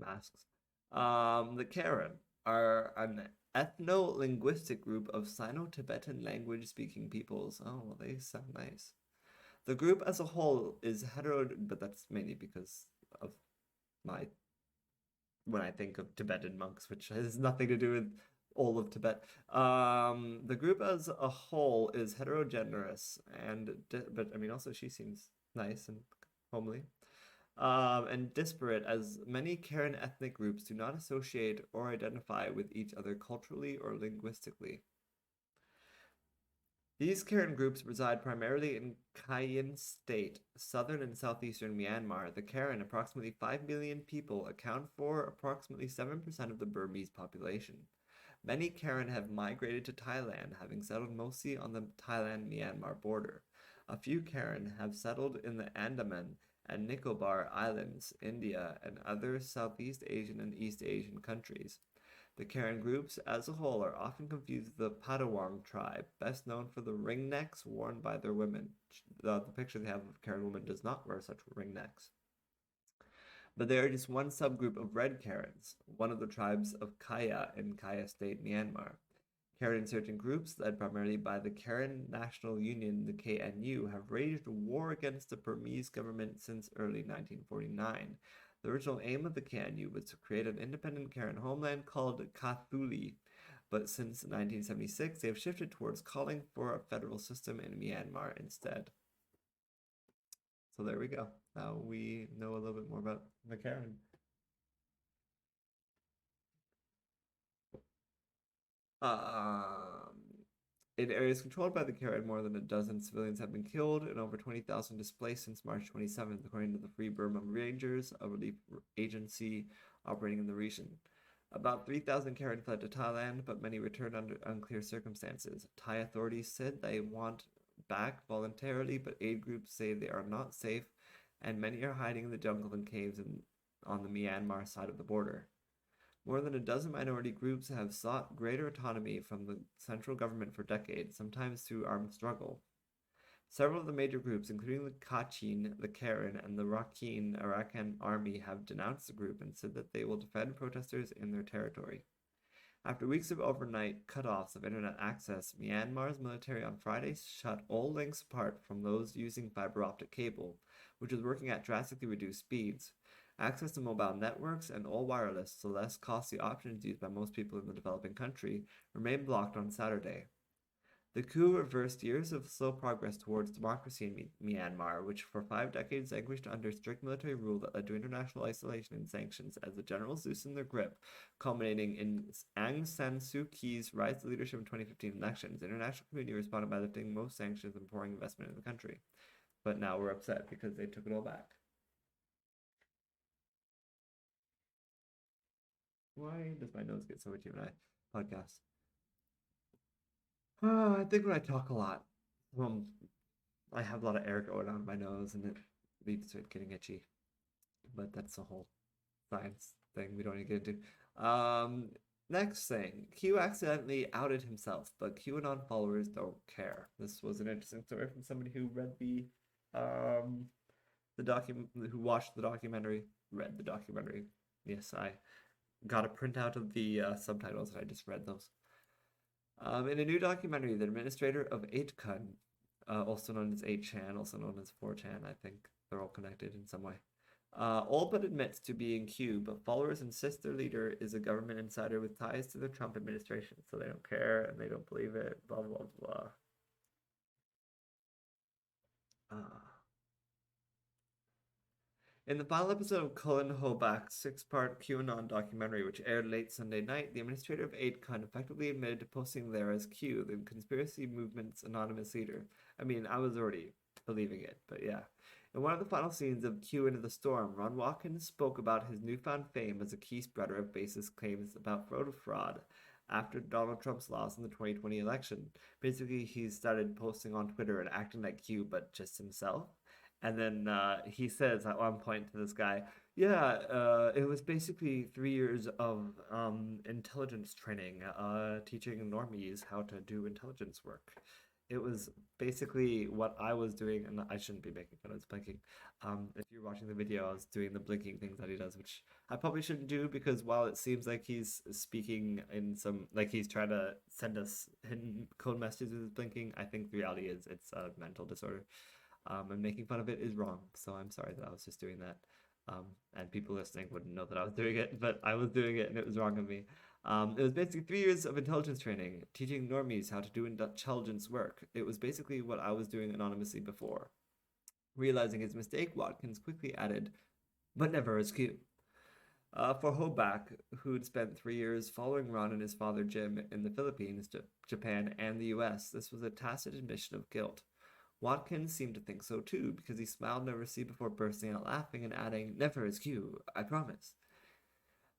masks. The Karen are an ethno-linguistic group of Sino-Tibetan language-speaking peoples. Oh, well, they sound nice. The group as a whole is but that's mainly because of my when I think of Tibetan monks, which has nothing to do with all of Tibet. The group as a whole is heterogeneous, but I mean, also she seems nice and homely. And disparate, as many Karen ethnic groups do not associate or identify with each other culturally or linguistically. These Karen groups reside primarily in Kayin State, southern and southeastern Myanmar. The Karen, approximately 5 million people, account for approximately 7% of the Burmese population. Many Karen have migrated to Thailand, having settled mostly on the Thailand-Myanmar border. A few Karen have settled in the Andaman and Nicobar Islands, India, and other Southeast Asian and East Asian countries. The Karen groups as a whole are often confused with the Padawang tribe, best known for the ringnecks worn by their women. The picture they have of a Karen woman does not wear such ringnecks. But they are just one subgroup of Red Karens, one of the tribes of Kaya in Kaya State, Myanmar. Karen-insurgent groups, led primarily by the Karen National Union, the KNU, have waged war against the Burmese government since early 1949. The original aim of the KNU was to create an independent Karen homeland called Kathuli, but since 1976 they have shifted towards calling for a federal system in Myanmar instead. So there we go. Now we know a little bit more about the Karen. In areas controlled by the Karen, more than a dozen civilians have been killed and over 20,000 displaced since March 27th, according to the Free Burma Rangers, a relief agency operating in the region. About 3,000 Karen fled to Thailand, but many returned under unclear circumstances. Thai authorities said they want back voluntarily, but aid groups say they are not safe, and many are hiding in the jungle and caves on the Myanmar side of the border. More than a dozen minority groups have sought greater autonomy from the central government for decades, sometimes through armed struggle. Several of the major groups, including the Kachin, the Karen, and the Rakhine Arakan Army, have denounced the group and said that they will defend protesters in their territory. After weeks of overnight cutoffs of internet access, Myanmar's military on Friday shut all links apart from those using fiber optic cable, which is working at drastically reduced speeds. Access to mobile networks and all wireless, so less costly options used by most people in the developing country, remain blocked on Saturday. The coup reversed years of slow progress towards democracy in Myanmar, which for 5 decades languished under strict military rule that led to international isolation and sanctions as the generals loosened their grip, culminating in Aung San Suu Kyi's rise to leadership in 2015 elections. The international community responded by lifting most sanctions and pouring investment in the country. But now we're upset because they took it all back. Why does my nose get so itchy when I podcast? I think when I talk a lot, um, I have a lot of air going on my nose and it leads to it getting itchy. But that's a whole science thing we don't need to get into. Next thing, Q accidentally outed himself, but QAnon followers don't care. This was an interesting story from somebody who read the document, who watched the documentary, read the documentary. Yes, I got a printout of the subtitles and I just read those. In a new documentary, the administrator of 8kun, also known as 8chan, also known as 4chan, I think they're all connected in some way, all but admits to being Q, but followers insist their leader is a government insider with ties to the Trump administration, so they don't care and they don't believe it, blah, blah, blah. In the final episode of Cullen Hobach's six-part QAnon documentary, which aired late Sunday night, the administrator of 8kun effectively admitted to posting there as Q, the conspiracy movement's anonymous leader. I mean, I was already believing it, but yeah. In one of the final scenes of Q Into the Storm, Ron Watkins spoke about his newfound fame as a key spreader of baseless claims about voter fraud after Donald Trump's loss in the 2020 election. Basically, he started posting on Twitter and acting like Q, but just himself. And then he says at one point to this guy, yeah, it was basically 3 years of intelligence training, teaching normies how to do intelligence work. It was basically what I was doing, and I shouldn't be making fun of his blinking. If you're watching the video, I was doing the blinking things that he does, which I probably shouldn't do because while it seems like he's speaking in some, like he's trying to send us hidden code messages with his blinking, I think the reality is it's a mental disorder. And making fun of it is wrong. So I'm sorry that I was just doing that. And people listening wouldn't know that I was doing it, but I was doing it and it was wrong of me. It was basically 3 years of intelligence training, teaching normies how to do intelligence work. It was basically what I was doing anonymously before. Realizing his mistake, Watkins quickly added, but never as Q. For Hobach, who'd spent 3 years following Ron and his father Jim in the Philippines, Japan, and the US, this was a tacit admission of guilt. Watkins seemed to think so too, because he smiled nervously before bursting out laughing and adding, never as Q, I promise.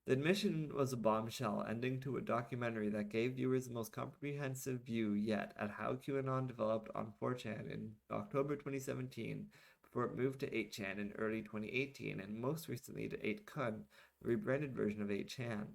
The admission was a bombshell, ending to a documentary that gave viewers the most comprehensive view yet at how QAnon developed on 4chan in October 2017, before it moved to 8chan in early 2018, and most recently to 8kun, the rebranded version of 8chan.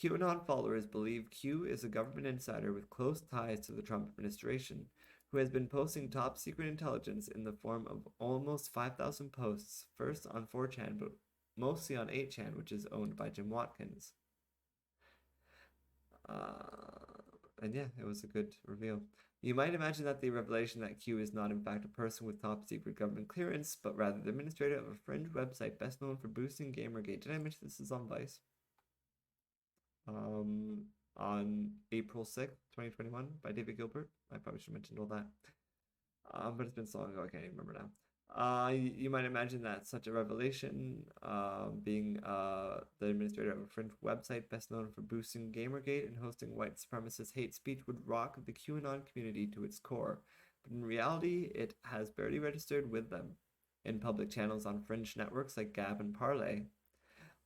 QAnon followers believe Q is a government insider with close ties to the Trump administration, who has been posting top secret intelligence in the form of almost 5,000 posts, first on 4chan, but mostly on 8chan, which is owned by Jim Watkins. And yeah, it was a good reveal. You might imagine that the revelation that Q is not in fact a person with top secret government clearance, but rather the administrator of a fringe website best known for boosting Gamergate. Did I mention this is on Vice? On April 6th, 2021 by David Gilbert. I probably should have mentioned all that. But it's been so long ago, I can't even remember now. You might imagine that such a revelation, being the administrator of a fringe website best known for boosting Gamergate and hosting white supremacist hate speech, would rock the QAnon community to its core. But in reality, it has barely registered with them. In public channels on fringe networks like Gab and Parler,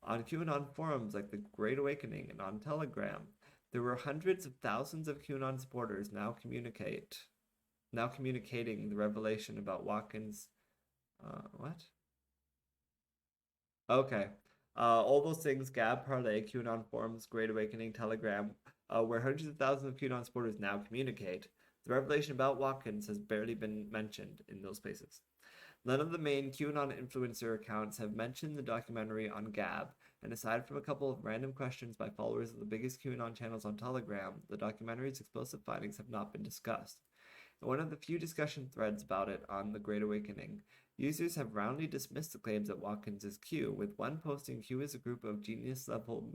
on QAnon forums like the Great Awakening, and on Telegram, there were hundreds of thousands of QAnon supporters now communicating the revelation about Watkins. What? Okay. All those things, Gab, Parler, QAnon forums, Great Awakening, Telegram, where hundreds of thousands of QAnon supporters now communicate. The revelation about Watkins has barely been mentioned in those places. None of the main QAnon influencer accounts have mentioned the documentary on Gab, and aside from a couple of random questions by followers of the biggest QAnon channels on Telegram, the documentary's explosive findings have not been discussed. In one of the few discussion threads about it on The Great Awakening, users have roundly dismissed the claims that Watkins is Q, with one posting Q is a group of genius-level...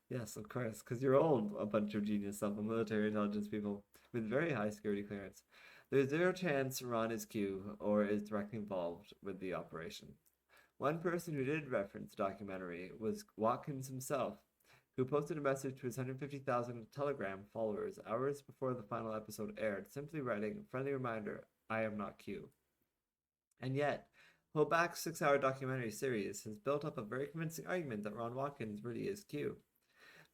yes, of course, because you're all a bunch of genius-level military intelligence people with very high security clearance. There's zero chance Ron is Q or is directly involved with the operation. One person who did reference the documentary was Watkins himself, who posted a message to his 150,000 Telegram followers hours before the final episode aired, simply writing, "Friendly reminder, I am not Q." And yet, Hoback's 6-hour documentary series has built up a very convincing argument that Ron Watkins really is Q.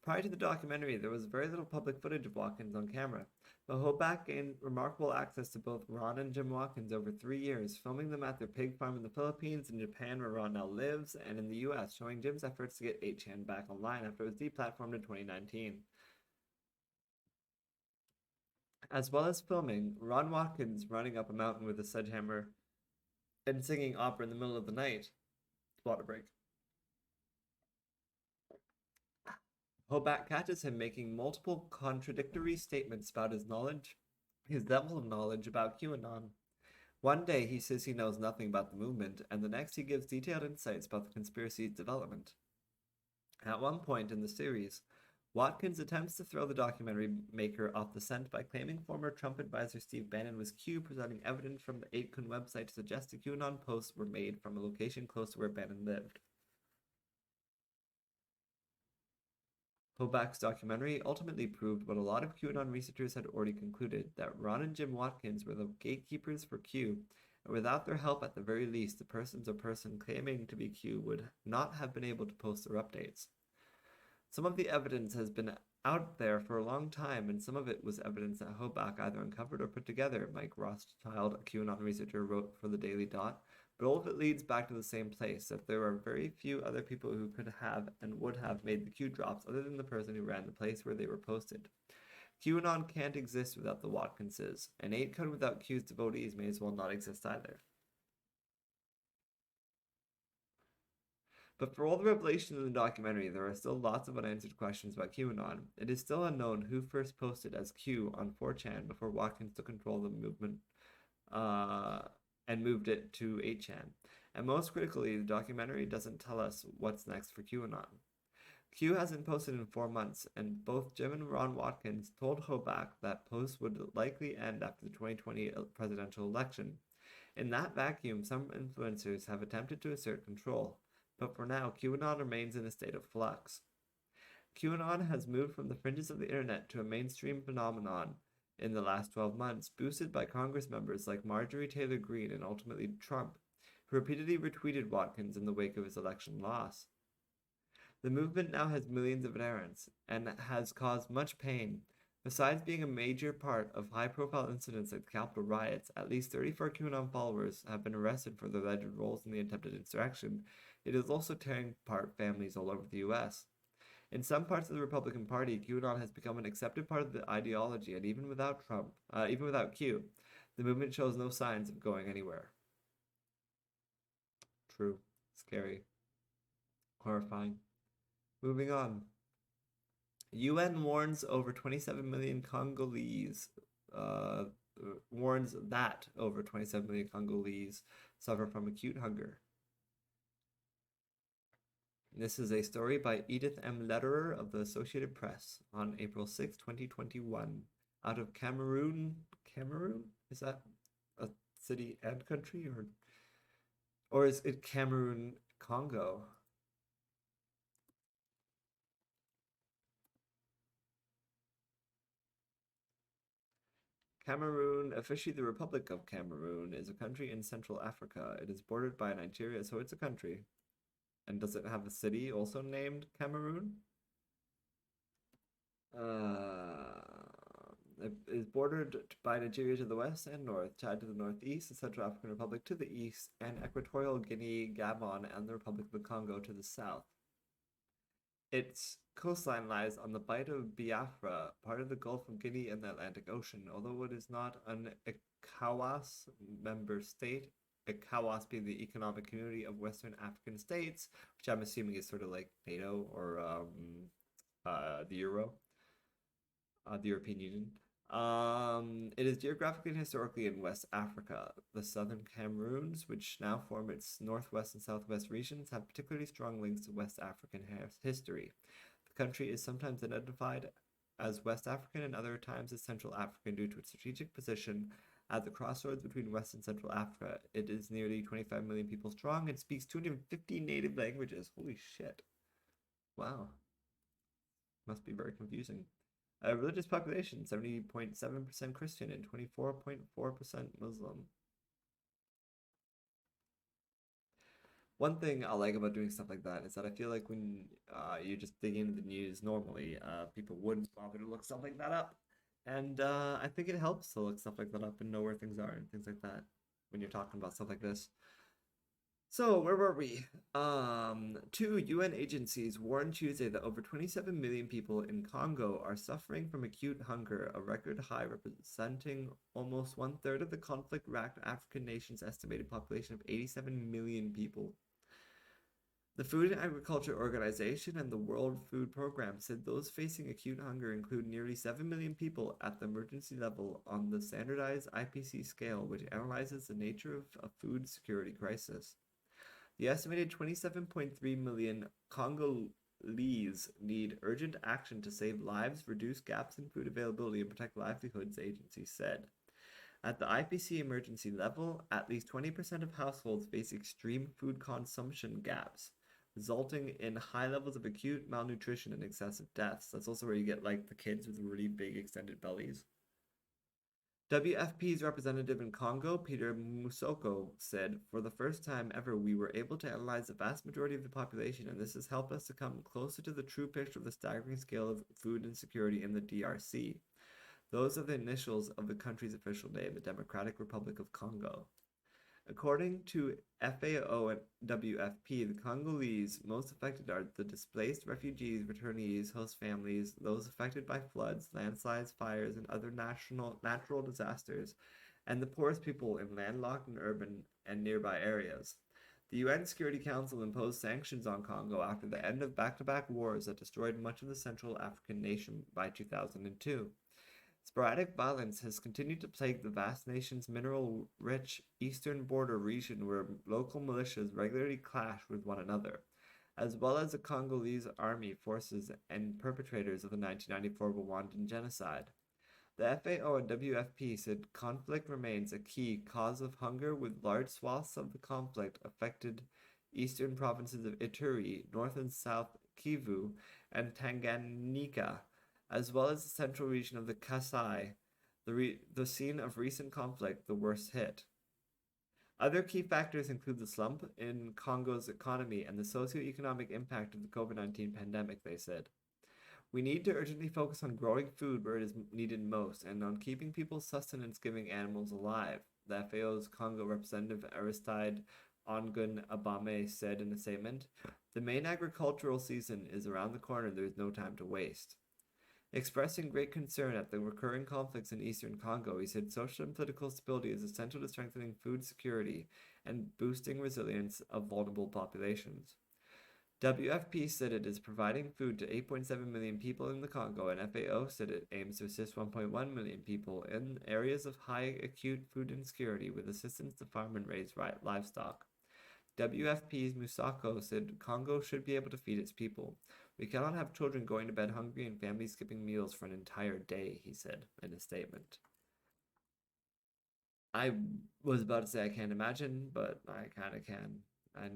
Prior to the documentary, there was very little public footage of Watkins on camera, but Hoback gained remarkable access to both Ron and Jim Watkins over 3 years, filming them at their pig farm in the Philippines, in Japan where Ron now lives, and in the US, showing Jim's efforts to get 8chan back online after it was deplatformed in 2019. As well as filming Ron Watkins running up a mountain with a sledgehammer and singing opera in the middle of the night. Water break. Hoback catches him making multiple contradictory statements about his level of knowledge about QAnon. One day he says he knows nothing about the movement, and the next he gives detailed insights about the conspiracy's development. At one point in the series, Watkins attempts to throw the documentary maker off the scent by claiming former Trump advisor Steve Bannon was Q, presenting evidence from the 8kun website to suggest the QAnon posts were made from a location close to where Bannon lived. Hoback's documentary ultimately proved what a lot of QAnon researchers had already concluded, that Ron and Jim Watkins were the gatekeepers for Q, and without their help, at the very least, the person claiming to be Q would not have been able to post their updates. Some of the evidence has been out there for a long time, and some of it was evidence that Hoback either uncovered or put together, Mike Rothschild, a QAnon researcher, wrote for the Daily Dot. But all of it leads back to the same place, that there are very few other people who could have and would have made the Q drops other than the person who ran the place where they were posted. QAnon can't exist without the Watkinses, and 8kun without Q's devotees may as well not exist either. But for all the revelations in the documentary, there are still lots of unanswered questions about QAnon. It is still unknown who first posted as Q on 4chan before Watkins took control of the movement and moved it to 8chan. And most critically, the documentary doesn't tell us what's next for QAnon. Q hasn't posted in 4 months, and both Jim and Ron Watkins told Hoback that posts would likely end after the 2020 presidential election. In that vacuum, some influencers have attempted to assert control, but for now, QAnon remains in a state of flux. QAnon has moved from the fringes of the internet to a mainstream phenomenon in the last 12 months, boosted by Congress members like Marjorie Taylor Greene and ultimately Trump, who repeatedly retweeted Watkins in the wake of his election loss. The movement now has millions of adherents and has caused much pain. Besides being a major part of high-profile incidents like the Capitol riots, at least 34 QAnon followers have been arrested for their alleged roles in the attempted insurrection. It is also tearing apart families all over the U.S. In some parts of the Republican Party, QAnon has become an accepted part of the ideology, and even without Q, the movement shows no signs of going anywhere. True. Scary. Horrifying. Moving on. UN warns over 27 million Congolese warns that over 27 million Congolese suffer from acute hunger. This is a story by Edith M. Lederer of the Associated Press on April 6, 2021, out of Cameroon. Cameroon? Is that a city and country, or is it Cameroon, Congo? Cameroon, officially the Republic of Cameroon, is a country in Central Africa. It is bordered by Nigeria, so it's a country. And does it have a city also named Cameroon? It is bordered by Nigeria to the west and north, Chad to the northeast, the Central African Republic to the east, and Equatorial Guinea, Gabon, and the Republic of the Congo to the south. Its coastline lies on the Bight of Biafra, part of the Gulf of Guinea and the Atlantic Ocean. Although it is not an ECOWAS member state, ECOWAS being the Economic Community of Western African States, which I'm assuming is sort of like NATO or the European Union. It is geographically and historically in West Africa. The southern Cameroons, which now form its northwest and southwest regions, have particularly strong links to West African history. The country is sometimes identified as West African and other times as Central African due to its strategic position at the crossroads between West and Central Africa. It is nearly 25 million people strong and speaks 250 native languages. Holy shit. Wow. Must be very confusing. Religious population, 70.7% Christian and 24.4% Muslim. One thing I like about doing stuff like that is that I feel like when you just dig into the news normally, people wouldn't bother to look stuff like that up. And I think it helps to look stuff like that up and know where things are and things like that when you're talking about stuff like this. So, where were we? Two UN agencies warned Tuesday that over 27 million people in Congo are suffering from acute hunger, a record high representing almost one third of the conflict-racked African nation's estimated population of 87 million people. The Food and Agriculture Organization and the World Food Program said those facing acute hunger include nearly 7 million people at the emergency level on the standardized IPC scale, which analyzes the nature of a food security crisis. The estimated 27.3 million Congolese need urgent action to save lives, reduce gaps in food availability, and protect livelihoods, the agency said. At the IPC emergency level, at least 20% of households face extreme food consumption gaps, resulting in high levels of acute malnutrition and excessive deaths. That's also where you get like the kids with really big extended bellies. WFP's representative in Congo, Peter Musoko, said, "For the first time ever, we were able to analyze the vast majority of the population, and this has helped us to come closer to the true picture of the staggering scale of food insecurity in the DRC. Those are the initials of the country's official name, the Democratic Republic of Congo." According to FAO and WFP, the Congolese most affected are the displaced refugees, returnees, host families, those affected by floods, landslides, fires, and other natural disasters, and the poorest people in landlocked and urban and nearby areas. The UN Security Council imposed sanctions on Congo after the end of back-to-back wars that destroyed much of the Central African nation by 2002. Sporadic violence has continued to plague the vast nation's mineral-rich eastern border region where local militias regularly clash with one another, as well as the Congolese army forces and perpetrators of the 1994 Rwandan genocide. The FAO and WFP said conflict remains a key cause of hunger, with large swaths of the conflict affected eastern provinces of Ituri, North and South Kivu, and Tanganyika, as well as the central region of the Kasai, the scene of recent conflict, the worst hit. Other key factors include the slump in Congo's economy and the socioeconomic impact of the COVID-19 pandemic, they said. "We need to urgently focus on growing food where it is needed most and on keeping people's sustenance giving animals alive," the FAO's Congo representative Aristide Ongun Abame said in a statement. "The main agricultural season is around the corner and there is no time to waste." Expressing great concern at the recurring conflicts in eastern Congo, he said social and political stability is essential to strengthening food security and boosting resilience of vulnerable populations. WFP said it is providing food to 8.7 million people in the Congo, and FAO said it aims to assist 1.1 million people in areas of high acute food insecurity with assistance to farm and raise livestock. WFP's Musako said Congo should be able to feed its people. "We cannot have children going to bed hungry and families skipping meals for an entire day," he said in a statement. I was about to say I can't imagine, but I kind of can. I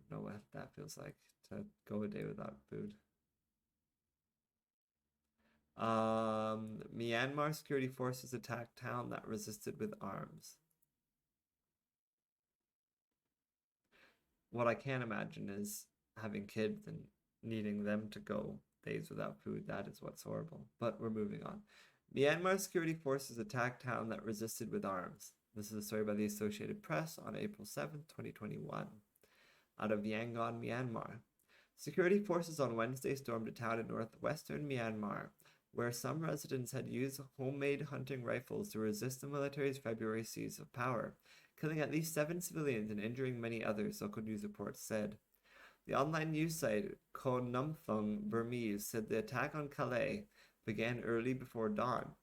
know what that feels like to go a day without food. Myanmar security forces attacked town that resisted with arms. What I can't imagine is having kids and needing them to go days without food. That is what's horrible. But we're moving on. Myanmar security forces attacked town that resisted with arms. This is a story by the Associated Press on April 7th, 2021, out of Yangon, Myanmar. Security forces on Wednesday stormed a town in northwestern Myanmar, where some residents had used homemade hunting rifles to resist the military's February seize of power, killing at least 7 civilians and injuring many others, local news reports said. The online news site Ko Numthong Burmese said the attack on Calais began early before dawn.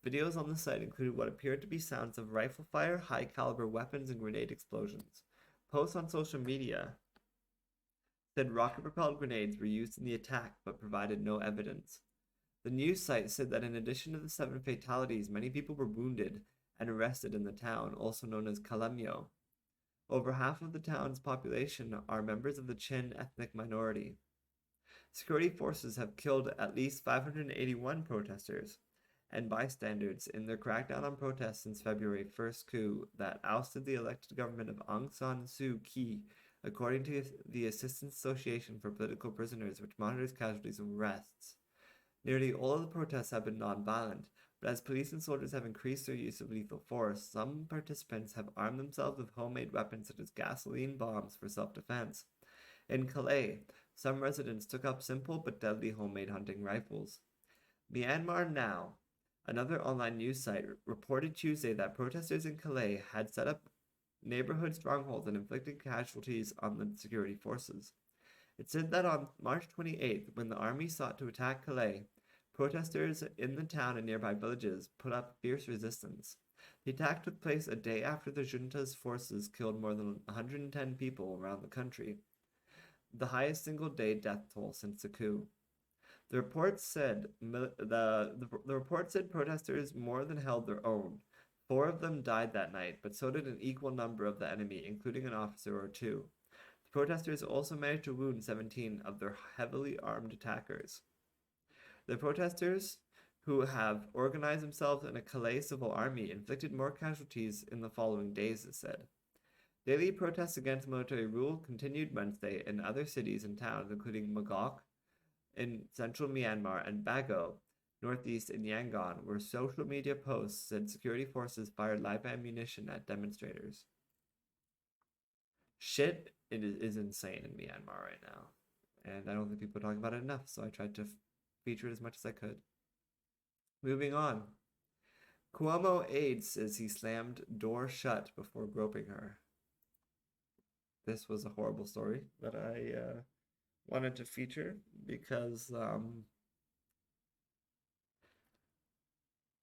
Videos on the site included what appeared to be sounds of rifle fire, high-caliber weapons, and grenade explosions. Posts on social media said rocket-propelled grenades were used in the attack, but provided no evidence. The news site said that in addition to the 7 fatalities, many people were wounded and arrested in the town, also known as Kalemyo. Over half of the town's population are members of the Chin ethnic minority. Security forces have killed at least 581 protesters and bystanders in their crackdown on protests since February 1st coup that ousted the elected government of Aung San Suu Kyi according to the Assistance Association for Political Prisoners, which monitors casualties of arrests. Nearly all of the protests have been non-violent, but as police and soldiers have increased their use of lethal force, some participants have armed themselves with homemade weapons such as gasoline bombs for self-defense. In Calais, some residents took up simple but deadly homemade hunting rifles. Myanmar Now, another online news site, reported Tuesday that protesters in Calais had set up neighborhood strongholds and inflicted casualties on the security forces. It said that on March 28th, when the army sought to attack Calais, protesters in the town and nearby villages put up fierce resistance. The attack took place a day after the junta's forces killed more than 110 people around the country, the highest single-day death toll since the coup. The report said protesters more than held their own. 4 of them died that night, but so did an equal number of the enemy, including an officer or 2. The protesters also managed to wound 17 of their heavily armed attackers. The protesters, who have organized themselves in a Calais civil army, inflicted more casualties in the following days, it said. Daily protests against military rule continued Wednesday in other cities and towns, including Magok in central Myanmar and Bago, northeast in Yangon, where social media posts said security forces fired live ammunition at demonstrators. Shit is insane in Myanmar right now, and I don't think people are talking about it enough, so I tried to feature it as much as I could. Moving on. Cuomo aide says he slammed door shut before groping her. This was a horrible story that I wanted to feature because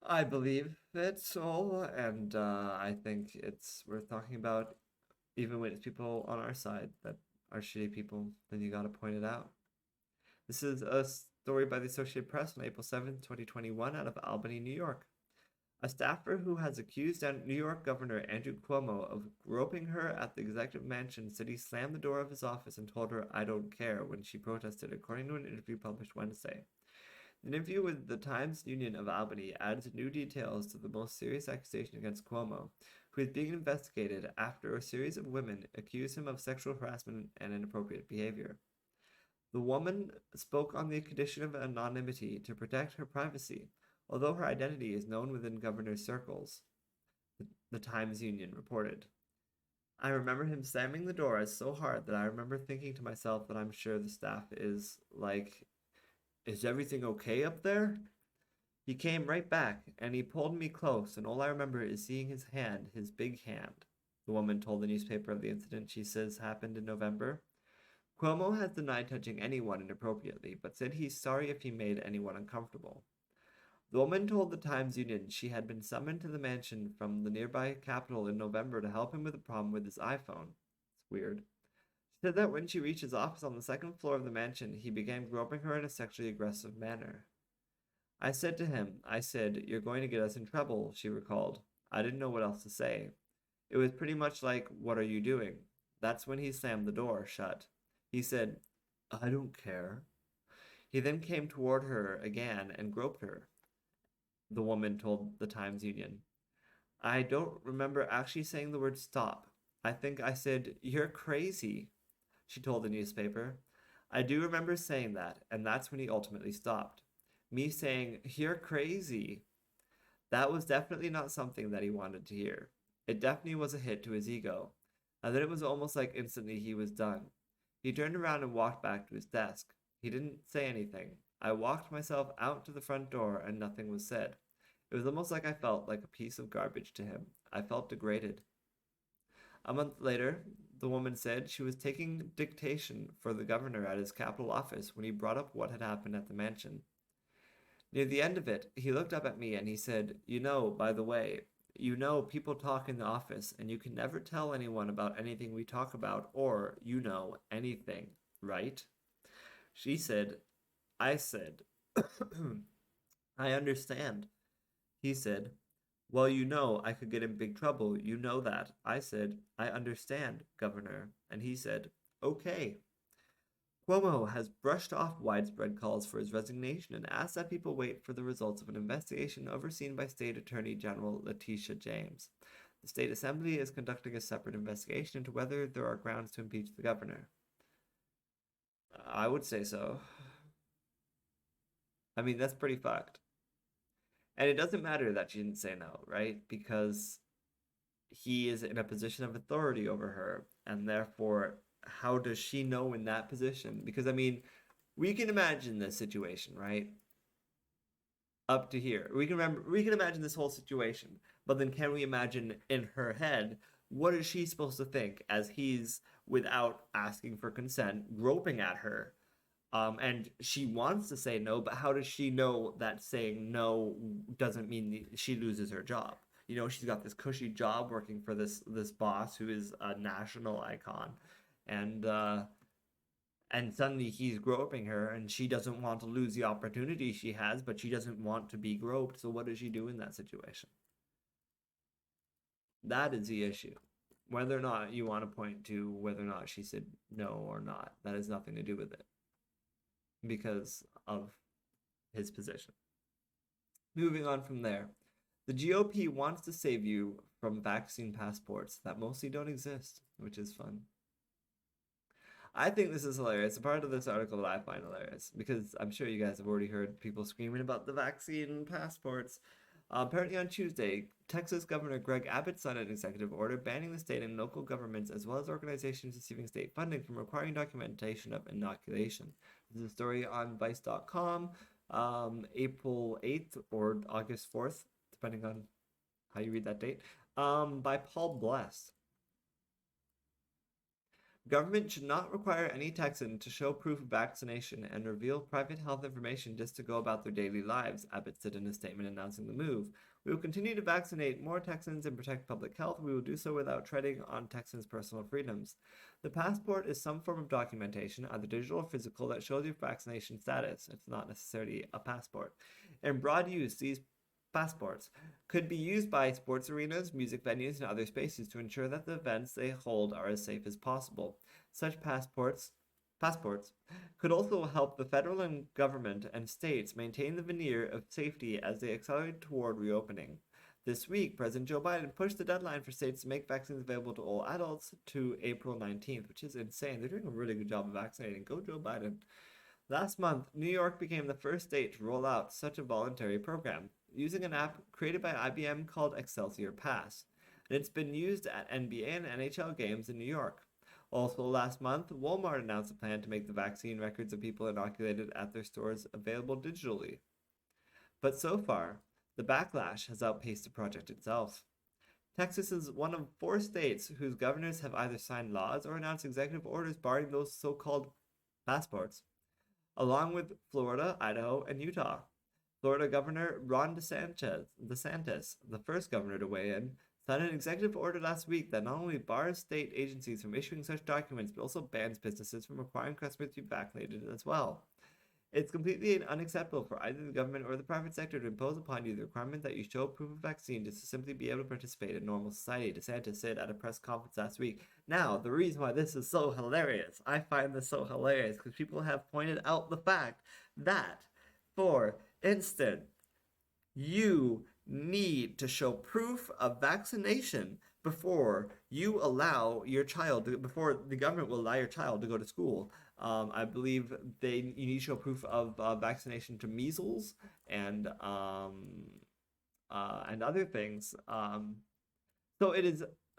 I believe it all, and I think it's worth talking about, even when it's people on our side that are shitty people, then you gotta point it out. This is a story by the Associated Press on April 7th, 2021, out of Albany, New York. A staffer who has accused New York Governor Andrew Cuomo of groping her at the executive mansion said he slammed the door of his office and told her, "I don't care," when she protested, according to an interview published Wednesday. The interview with the Times-Union of Albany adds new details to the most serious accusation against Cuomo, who is being investigated after a series of women accused him of sexual harassment and inappropriate behavior. The woman spoke on the condition of anonymity to protect her privacy, although her identity is known within governor's circles, the Times-Union reported. "I remember him slamming the door so hard that I remember thinking to myself that I'm sure the staff is like, 'Is everything okay up there?' He came right back, and he pulled me close, and all I remember is seeing his hand, his big hand," the woman told the newspaper of the incident she says happened in November. Cuomo has denied touching anyone inappropriately, but said he's sorry if he made anyone uncomfortable. The woman told the Times-Union she had been summoned to the mansion from the nearby Capitol in November to help him with a problem with his iPhone. It's weird. She said that when she reached his office on the second floor of the mansion, he began groping her in a sexually aggressive manner. "I said to him, you're going to get us in trouble," she recalled. "I didn't know what else to say. It was pretty much like, 'What are you doing?' That's when he slammed the door shut. He said, 'I don't care.' He then came toward her again and groped her," the woman told the Times-Union. "I don't remember actually saying the word stop. I think I said, 'You're crazy,'" she told the newspaper. "I do remember saying that, and that's when he ultimately stopped. Me saying, 'You're crazy.' That was definitely not something that he wanted to hear. It definitely was a hit to his ego. And then it was almost like instantly he was done. He turned around and walked back to his desk. He didn't say anything. I walked myself out to the front door and nothing was said. It was almost like I felt like a piece of garbage to him. I felt degraded." A month later, the woman said she was taking dictation for the governor at his Capitol office when he brought up what had happened at the mansion. "Near the end of it, he looked up at me and he said, 'By the way, people talk in the office and you can never tell anyone about anything we talk about or, anything, right?' I said, 'I understand.' He said, 'Well, I could get in big trouble, that.' I said, 'I understand, Governor.' And he said, 'Okay.'" Cuomo has brushed off widespread calls for his resignation and asked that people wait for the results of an investigation overseen by State Attorney General Letitia James. The state assembly is conducting a separate investigation into whether there are grounds to impeach the governor. I would say so. I mean, that's pretty fucked. And it doesn't matter that she didn't say no, right? Because he is in a position of authority over her, and therefore, how does she know in that position? Because I mean, we can imagine this situation, right? Up to here, we can imagine this whole situation, but then can we imagine in her head what is she supposed to think as he's, without asking for consent, groping at her? And she wants to say no, but how does she know that saying no doesn't mean she loses her job? You know, she's got this cushy job working for this boss who is a national icon, and suddenly he's groping her, and she doesn't want to lose the opportunity she has, but she doesn't want to be groped. So what does she do in that situation? That is the issue. Whether or not you want to point to whether or not she said no or not, that has nothing to do with it because of his position. Moving on from there, the GOP wants to save you from vaccine passports that mostly don't exist, which is fun. I think this is hilarious. A part of this article that I find hilarious because I'm sure you guys have already heard people screaming about the vaccine passports. Apparently on Tuesday, Texas Governor Greg Abbott signed an executive order banning the state and local governments as well as organizations receiving state funding from requiring documentation of inoculation. This is a story on Vice.com, April 8th or August 4th, depending on how you read that date, by Paul Bless. Government should not require any Texan to show proof of vaccination and reveal private health information just to go about their daily lives, Abbott said in a statement announcing the move. We will continue to vaccinate more Texans and protect public health. We will do so without treading on Texans' personal freedoms. The passport is some form of documentation, either digital or physical, that shows your vaccination status. It's not necessarily a passport. In broad use, these passports could be used by sports arenas, music venues, and other spaces to ensure that the events they hold are as safe as possible. Such passports could also help the federal government and states maintain the veneer of safety as they accelerate toward reopening. This week, President Joe Biden pushed the deadline for states to make vaccines available to all adults to April 19th, which is insane. They're doing a really good job of vaccinating. Go Joe Biden. Last month, New York became the first state to roll out such a voluntary program, using an app created by IBM called Excelsior Pass, and it's been used at NBA and NHL games in New York. Also last month, Walmart announced a plan to make the vaccine records of people inoculated at their stores available digitally. But so far, the backlash has outpaced the project itself. Texas is one of 4 states whose governors have either signed laws or announced executive orders barring those so-called passports, along with Florida, Idaho, and Utah. Florida Governor Ron DeSantis, the first governor to weigh in, signed an executive order last week that not only bars state agencies from issuing such documents, but also bans businesses from requiring customers to be vaccinated as well. It's completely unacceptable for either the government or the private sector to impose upon you the requirement that you show proof of vaccine just to simply be able to participate in normal society, DeSantis said at a press conference last week. Now, the reason why this is so hilarious, I find this so hilarious, because people have pointed out the fact that, for instance, you need to show proof of vaccination before you allow your child before the government will allow your child to go to school. I believe you need to show proof of vaccination to measles and other things.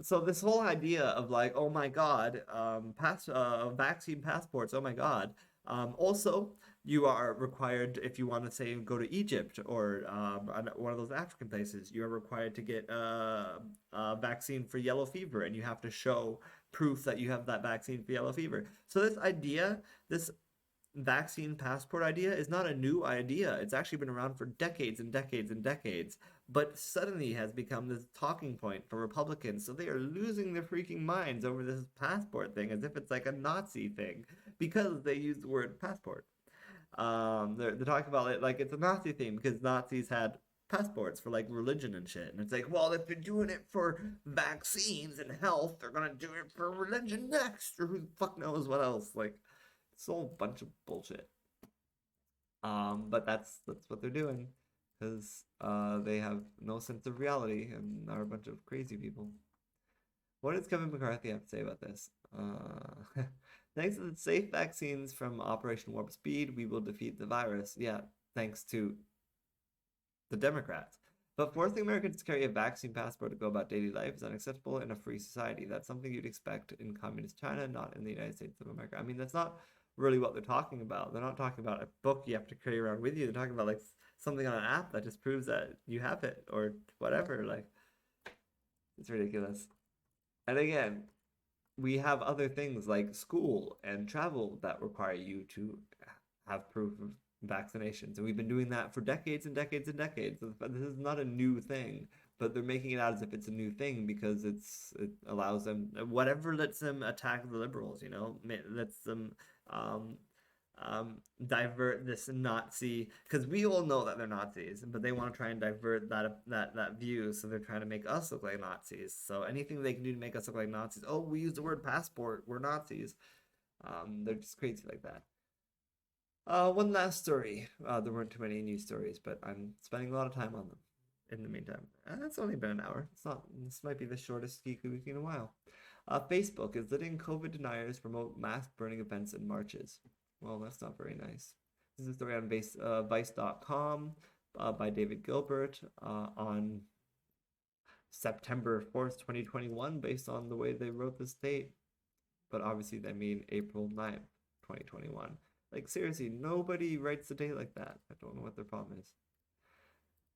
So this whole idea of like, oh my God, vaccine passports, oh my God. Also, you are required, if you want to say go to Egypt or one of those African places, you are required to get a vaccine for yellow fever, and you have to show proof that you have that vaccine for yellow fever. So this vaccine passport idea is not a new idea. It's actually been around for decades and decades and decades, but suddenly has become this talking point for Republicans. So they are losing their freaking minds over this passport thing as if it's like a Nazi thing because they use the word passport. They're talking about it like it's a Nazi thing because Nazis had passports for like religion and shit, and it's like, well, if they're doing it for vaccines and health, they're gonna do it for religion next, or who the fuck knows what else. Like, it's a whole bunch of bullshit. But that's what they're doing. because they have no sense of reality and are a bunch of crazy people. What does Kevin McCarthy have to say about this? Thanks to the safe vaccines from Operation Warp Speed, we will defeat the virus. Yeah, thanks to the Democrats. But forcing Americans to carry a vaccine passport to go about daily life is unacceptable in a free society. That's something you'd expect in communist China, not in the United States of America. I mean, that's not really what they're talking about. They're not talking about a book you have to carry around with you. They're talking about like something on an app that just proves that you have it or whatever. Like, it's ridiculous. And again, we have other things like school and travel that require you to have proof of vaccinations. And we've been doing that for decades and decades and decades. This is not a new thing, but they're making it out as if it's a new thing because it allows them, whatever lets them attack the liberals, lets them um, divert this Nazi, because we all know that they're Nazis, but they want to try and divert that view, so they're trying to make us look like Nazis. So anything they can do to make us look like Nazis, oh, we use the word passport, we're Nazis. They're just crazy like that. One last story. There weren't too many news stories, but I'm spending a lot of time on them. In the meantime, it's only been an hour. It's not. This might be the shortest Geekly week in a while. Facebook is letting COVID deniers promote mask burning events and marches. Well, that's not very nice. This is a story on Vice.com by David Gilbert on September 4th, 2021, based on the way they wrote this date. But obviously, they mean April 9th, 2021. Like, seriously, nobody writes the date like that. I don't know what their problem is.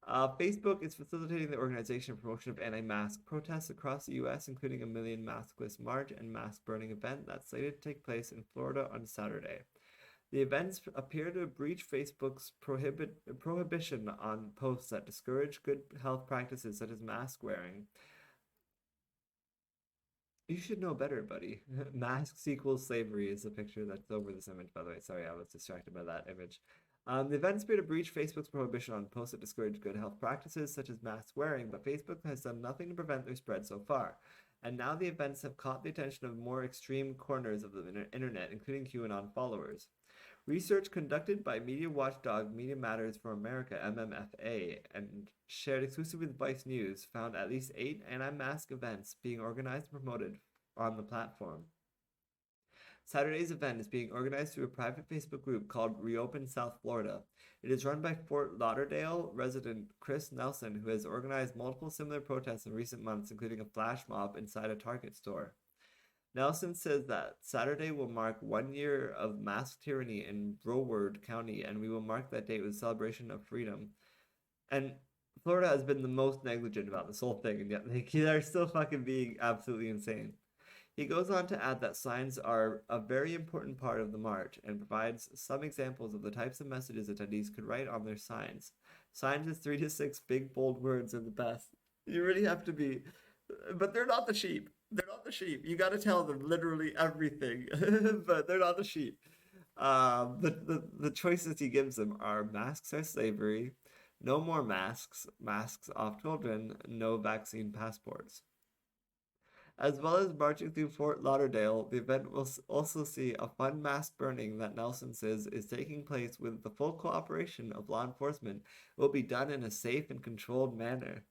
Facebook is facilitating the organization and promotion of anti-mask protests across the U.S., including a million maskless march and mask burning event that's slated to take place in Florida on Saturday. The events appear to breach Facebook's prohibition on posts that discourage good health practices such as mask wearing. You should know better, buddy. Masks equals slavery is the picture that's over this image, by the way. Sorry, I was distracted by that image. The events appear to breach Facebook's prohibition on posts that discourage good health practices, such as mask wearing, but Facebook has done nothing to prevent their spread so far. And now the events have caught the attention of more extreme corners of the internet, including QAnon followers. Research conducted by media watchdog Media Matters for America, MMFA, and shared exclusively with Vice News found at least 8 anti-mask events being organized and promoted on the platform. Saturday's event is being organized through a private Facebook group called Reopen South Florida. It is run by Fort Lauderdale resident Chris Nelson, who has organized multiple similar protests in recent months, including a flash mob inside a Target store. Nelson says that Saturday will mark 1 year of mask tyranny in Broward County, and we will mark that date with a celebration of freedom. And Florida has been the most negligent about this whole thing, and yet they're still fucking being absolutely insane. He goes on to add that signs are a very important part of the march and provides some examples of the types of messages attendees could write on their signs. Signs with 3 to 6 big bold words are the best. You really have to be, but they're not the sheep. They're not the sheep. You got to tell them literally everything, but they're not the sheep. The choices he gives them are masks are slavery, no more masks, masks off children, no vaccine passports. As well as marching through Fort Lauderdale, the event will also see a fun mask burning that Nelson says is taking place with the full cooperation of law enforcement. It will be done in a safe and controlled manner.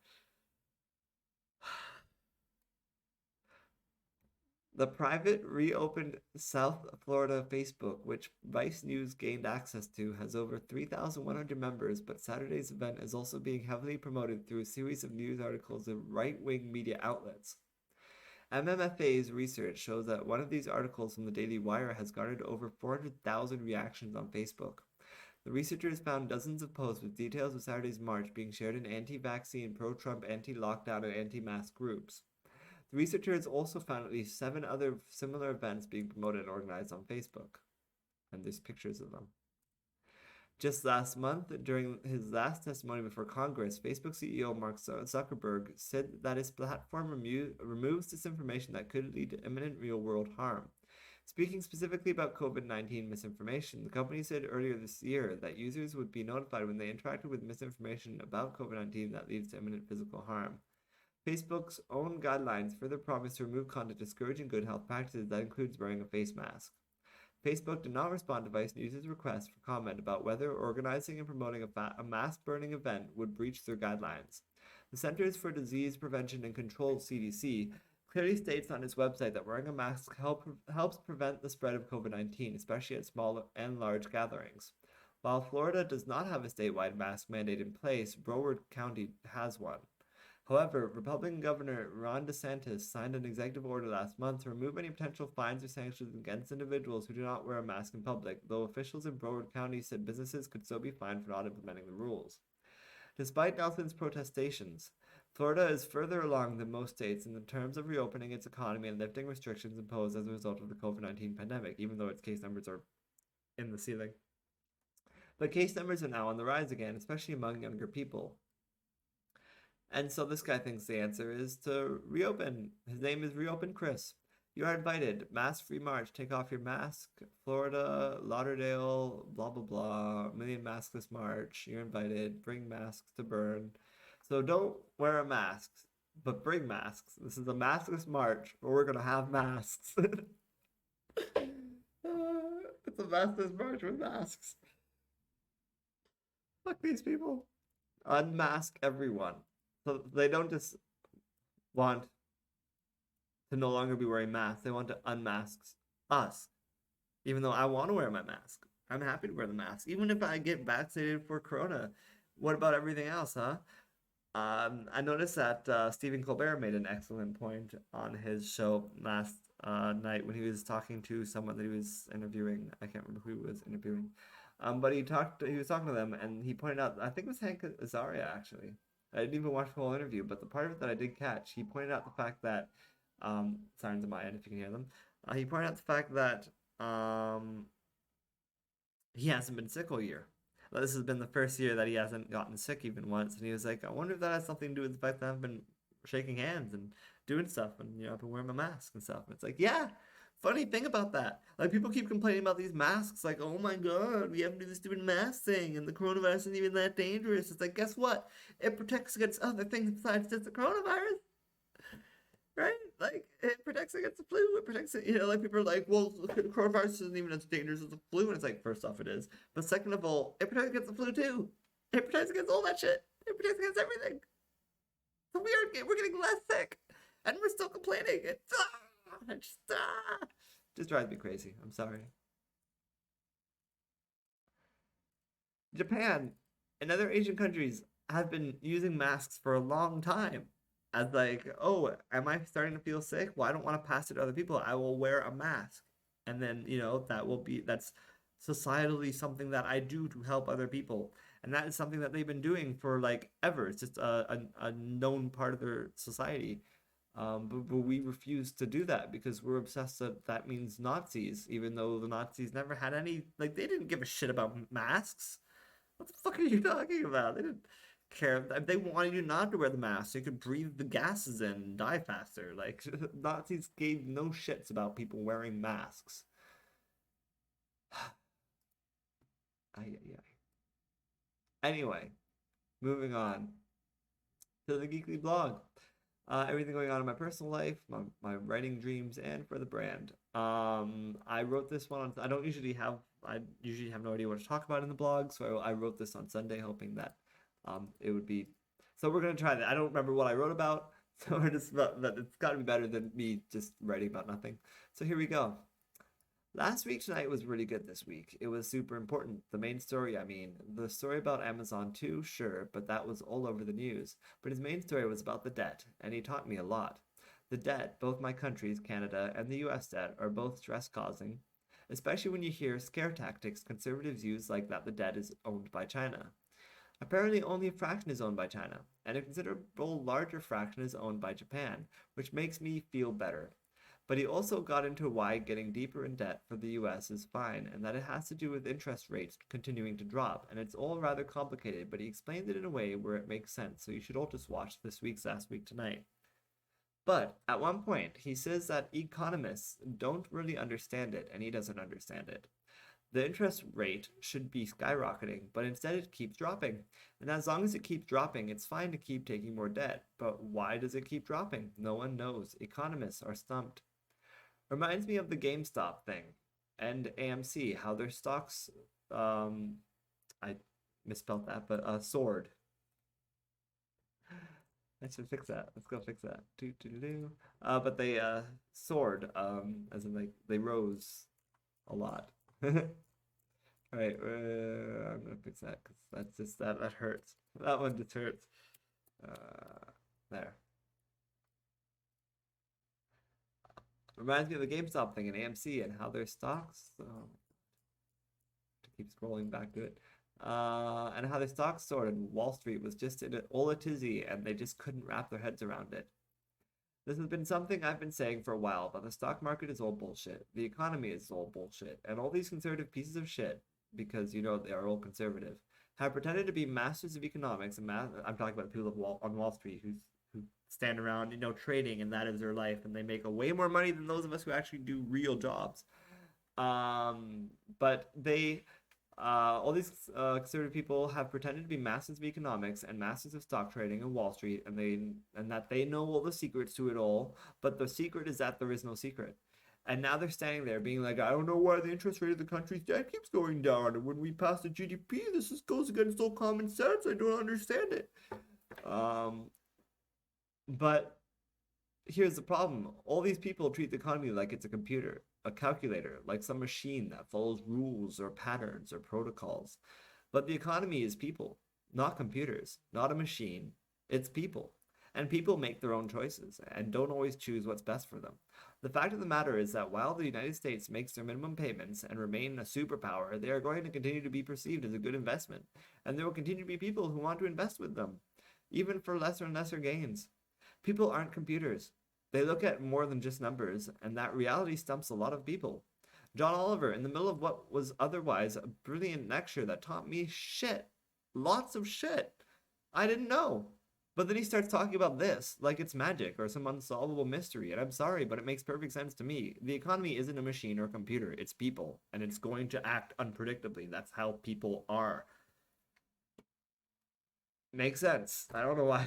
The private reopened South Florida Facebook, which Vice News gained access to, has over 3,100 members, but Saturday's event is also being heavily promoted through a series of news articles in right-wing media outlets. MMFA's research shows that one of these articles from the Daily Wire has garnered over 400,000 reactions on Facebook. The researchers found dozens of posts with details of Saturday's march being shared in anti-vaccine, pro-Trump, anti-lockdown, and anti-mask groups. The researchers also found at least 7 other similar events being promoted and organized on Facebook. And there's pictures of them. Just last month, during his last testimony before Congress, Facebook CEO Mark Zuckerberg said that his platform removes disinformation that could lead to imminent real-world harm. Speaking specifically about COVID-19 misinformation, the company said earlier this year that users would be notified when they interacted with misinformation about COVID-19 that leads to imminent physical harm. Facebook's own guidelines further promise to remove content discouraging good health practices that includes wearing a face mask. Facebook did not respond to Vice News' request for comment about whether organizing and promoting a mass burning event would breach their guidelines. The Centers for Disease Prevention and Control, CDC, clearly states on its website that wearing a mask helps prevent the spread of COVID-19, especially at small and large gatherings. While Florida does not have a statewide mask mandate in place, Broward County has one. However, Republican Governor Ron DeSantis signed an executive order last month to remove any potential fines or sanctions against individuals who do not wear a mask in public, though officials in Broward County said businesses could still be fined for not implementing the rules. Despite Nelson's protestations, Florida is further along than most states in the terms of reopening its economy and lifting restrictions imposed as a result of the COVID-19 pandemic, even though its case numbers are in the ceiling. But case numbers are now on the rise again, especially among younger people. And so this guy thinks the answer is to reopen. His name is Reopen Chris. You are invited. Mask-free march. Take off your mask. Florida, Lauderdale, blah, blah, blah. Million maskless march. You're invited. Bring masks to burn. So don't wear a mask, but bring masks. This is a maskless march, but we're going to have masks. It's a maskless march with masks. Fuck these people. Unmask everyone. So they don't just want to no longer be wearing masks. They want to unmask us. Even though I want to wear my mask. I'm happy to wear the mask. Even if I get vaccinated for corona. What about everything else, huh? I noticed that Stephen Colbert made an excellent point on his show last night when he was talking to someone that he was interviewing. I can't remember who he was interviewing. But he was talking to them, and he pointed out, I think it was Hank Azaria, actually. I didn't even watch the whole interview, but the part of it that I did catch, he pointed out the fact that, sirens on my end if you can hear them, he pointed out the fact that he hasn't been sick all year. This has been the first year that he hasn't gotten sick even once, and he was like, I wonder if that has something to do with the fact that I've been shaking hands and doing stuff, and I've been wearing my mask and stuff. And it's like, yeah, funny thing about that. Like, people keep complaining about these masks, like, oh my god, we have to do this stupid mask thing, and the coronavirus isn't even that dangerous. It's like, guess what? It protects against other things besides just the coronavirus. Right? Like, it protects against the flu. It protects it, like, people are like, well, coronavirus isn't even as dangerous as the flu. And it's like, first off, it is. But second of all, it protects against the flu, too. It protects against all that shit. It protects against everything. So we're getting less sick. And we're still complaining. It just drives me crazy. I'm sorry. Japan and other Asian countries have been using masks for a long time. As like, oh, am I starting to feel sick? Well, I don't want to pass it to other people. I will wear a mask. And then, that's societally something that I do to help other people. And that is something that they've been doing for like ever. It's just a known part of their society. But we refuse to do that because we're obsessed that means Nazis, even though the Nazis never had any, like, they didn't give a shit about masks. What the fuck are you talking about? They didn't care. They wanted you not to wear the mask so you could breathe the gases in and die faster. Like, Nazis gave no shits about people wearing masks. Anyway, moving on to the Geekly blog. Everything going on in my personal life, my writing dreams, and for the brand. I wrote this one I usually have no idea what to talk about in the blog, so I wrote this on Sunday hoping that it would be, so we're going to try that. I don't remember what I wrote about, so we're just, but it's got to be better than me just writing about nothing. So here we go. Last week tonight was really good this week. It was super important. The main story, the story about Amazon too, sure, but that was all over the news. But his main story was about the debt, and he taught me a lot. The debt, both my countries, Canada and the US debt, are both stress-causing, especially when you hear scare tactics conservatives use like that the debt is owned by China. Apparently only a fraction is owned by China, and a considerable larger fraction is owned by Japan, which makes me feel better. But he also got into why getting deeper in debt for the US is fine, and that it has to do with interest rates continuing to drop, and it's all rather complicated, but he explained it in a way where it makes sense, so you should all just watch this week's Last Week Tonight. But at one point, he says that economists don't really understand it, and he doesn't understand it. The interest rate should be skyrocketing, but instead it keeps dropping. And as long as it keeps dropping, it's fine to keep taking more debt. But why does it keep dropping? No one knows. Economists are stumped. Reminds me of the GameStop thing. and AMC, how their stocks, I misspelled that, but soared. I should fix that. Let's go fix that. But they soared, as in like they rose a lot. All right, I'm gonna fix that because that's just that hurts. That one just hurts. There. Reminds me of the GameStop thing in AMC and how their stocks. To keep scrolling back to it. And how their stocks soared and Wall Street was just in all a tizzy and they just couldn't wrap their heads around it. This has been something I've been saying for a while, but the stock market is all bullshit. The economy is all bullshit. And all these conservative pieces of shit, because you know they are all conservative, have pretended to be masters of economics and I'm talking about people on Wall Street who stand around, trading, and that is their life, and they make a way more money than those of us who actually do real jobs. But they, all these conservative people have pretended to be masters of economics and masters of stock trading and Wall Street, and that they know all the secrets to it all. But the secret is that there is no secret. And now they're standing there being like, I don't know why the interest rate of the country's debt keeps going down. And when we pass the GDP, this goes against all common sense. I don't understand it. But here's the problem. All these people treat the economy like it's a computer, a calculator, like some machine that follows rules or patterns or protocols. But the economy is people, not computers, not a machine. It's people. And people make their own choices and don't always choose what's best for them. The fact of the matter is that while the United States makes their minimum payments and remain a superpower, they are going to continue to be perceived as a good investment. And there will continue to be people who want to invest with them, even for lesser and lesser gains. People aren't computers. They look at more than just numbers, and that reality stumps a lot of people. John Oliver, in the middle of what was otherwise a brilliant lecture that taught me shit, lots of shit, I didn't know. But then he starts talking about this like it's magic or some unsolvable mystery, and I'm sorry, but it makes perfect sense to me. The economy isn't a machine or a computer, it's people, and it's going to act unpredictably. That's how people are. Makes sense. I don't know why,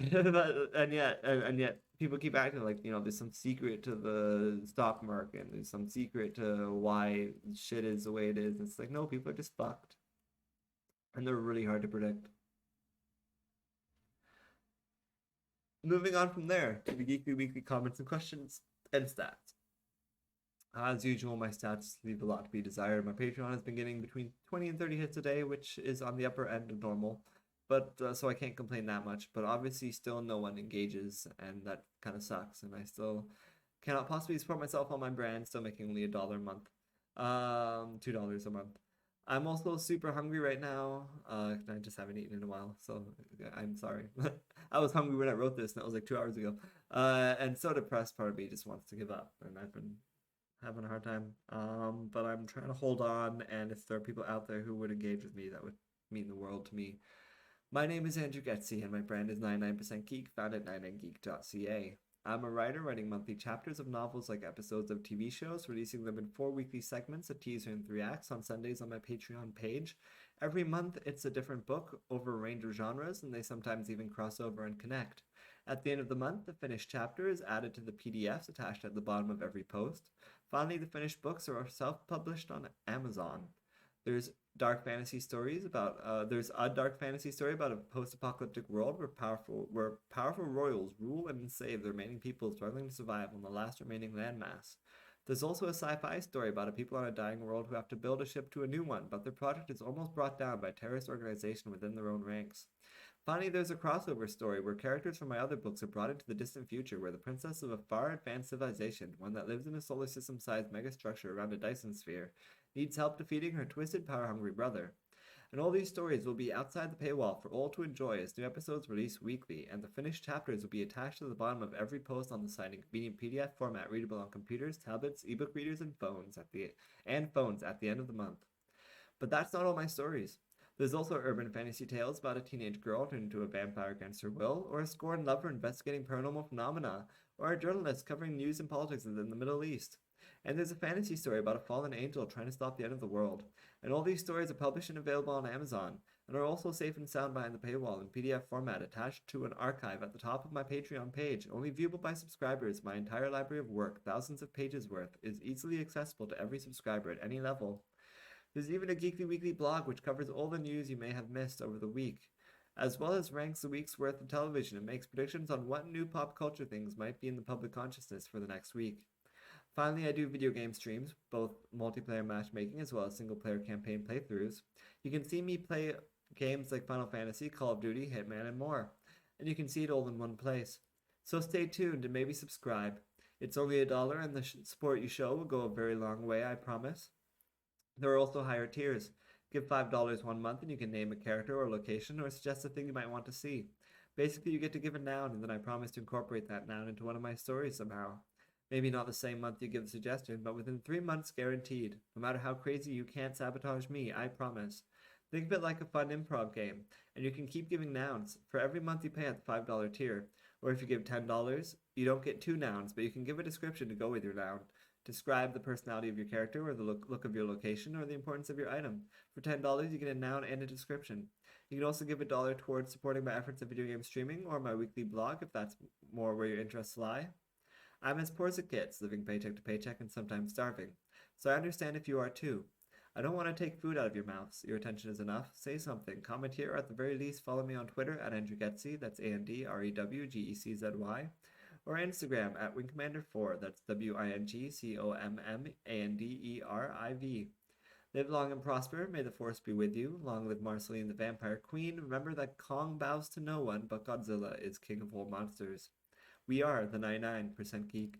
and yet people keep acting like there's some secret to the stock market. There's some secret to why shit is the way it is. It's like, no, people are just fucked, and they're really hard to predict. Moving on from there to the Geekly Weekly comments and questions and stats. As usual, my stats leave a lot to be desired. My Patreon has been getting between 20 and 30 hits a day, which is on the upper end of normal. But so I can't complain that much. But obviously, still no one engages, and that kind of sucks. And I still cannot possibly support myself on my brand. Still making only $1 a month, $2 a month. I'm also super hungry right now. I just haven't eaten in a while, so I'm sorry. I was hungry when I wrote this, and that was like 2 hours ago. And so depressed, part of me just wants to give up, and I've been having a hard time. But I'm trying to hold on, and if there are people out there who would engage with me, that would mean the world to me. My name is Andrew Geczy, and my brand is 99geek, found at 99geek.ca. I'm a writer writing monthly chapters of novels like episodes of TV shows, releasing them in 4 weekly segments, a teaser and 3 acts on Sundays on my Patreon page. Every month, it's a different book over a range of genres, and they sometimes even cross over and connect. At the end of the month, the finished chapter is added to the PDFs attached at the bottom of every post. Finally, the finished books are self-published on Amazon. There's a dark fantasy story about a post-apocalyptic world where powerful royals rule and enslave the remaining people struggling to survive on the last remaining landmass. There's also a sci-fi story about a people on a dying world who have to build a ship to a new one, but their project is almost brought down by a terrorist organization within their own ranks. Finally, there's a crossover story where characters from my other books are brought into the distant future where the princess of a far advanced civilization, one that lives in a solar system-sized megastructure around a Dyson Sphere, needs help defeating her twisted, power-hungry brother. And all these stories will be outside the paywall for all to enjoy as new episodes release weekly, and the finished chapters will be attached to the bottom of every post on the site in convenient PDF format readable on computers, tablets, ebook readers, and phones at the end of the month. But that's not all my stories. There's also urban fantasy tales about a teenage girl turned into a vampire against her will, or a scorned lover investigating paranormal phenomena, or a journalist covering news and politics in the Middle East. And there's a fantasy story about a fallen angel trying to stop the end of the world. And all these stories are published and available on Amazon. and are also safe and sound behind the paywall in PDF format attached to an archive at the top of my Patreon page, only viewable by subscribers. My entire library of work, thousands of pages worth, is easily accessible to every subscriber at any level. There's even a Geekly weekly blog which covers all the news you may have missed over the week, as well as ranks a week's worth of television and makes predictions on what new pop culture things might be in the public consciousness for the next week. Finally, I do video game streams, both multiplayer matchmaking as well as single-player campaign playthroughs. You can see me play games like Final Fantasy, Call of Duty, Hitman, and more, and you can see it all in one place. So stay tuned and maybe subscribe. It's only $1, and the support you show will go a very long way, I promise. There are also higher tiers. Give $5 one month and you can name a character or location or suggest a thing you might want to see. Basically, you get to give a noun and then I promise to incorporate that noun into one of my stories somehow. Maybe not the same month you give the suggestion, but within 3 months guaranteed. No matter how crazy, you can't sabotage me, I promise. Think of it like a fun improv game, and you can keep giving nouns for every month you pay at the $5 tier. Or if you give $10, you don't get 2 nouns, but you can give a description to go with your noun. Describe the personality of your character or the look of your location or the importance of your item. For $10, you get a noun and a description. You can also give $1 towards supporting my efforts at video game streaming or my weekly blog if that's more where your interests lie. I'm as poor as it gets, living paycheck to paycheck and sometimes starving. So I understand if you are too. I don't want to take food out of your mouths. Your attention is enough. Say something. Comment here or at the very least follow me on Twitter at Andrew Geczy, that's AndrewGeczy, or Instagram at wingcommander4, that's WINGCOMMANDERIV. Live long and prosper, may the force be with you. Long live Marceline the Vampire Queen. Remember that Kong bows to no one, but Godzilla is king of all monsters. We are the 99% Geek.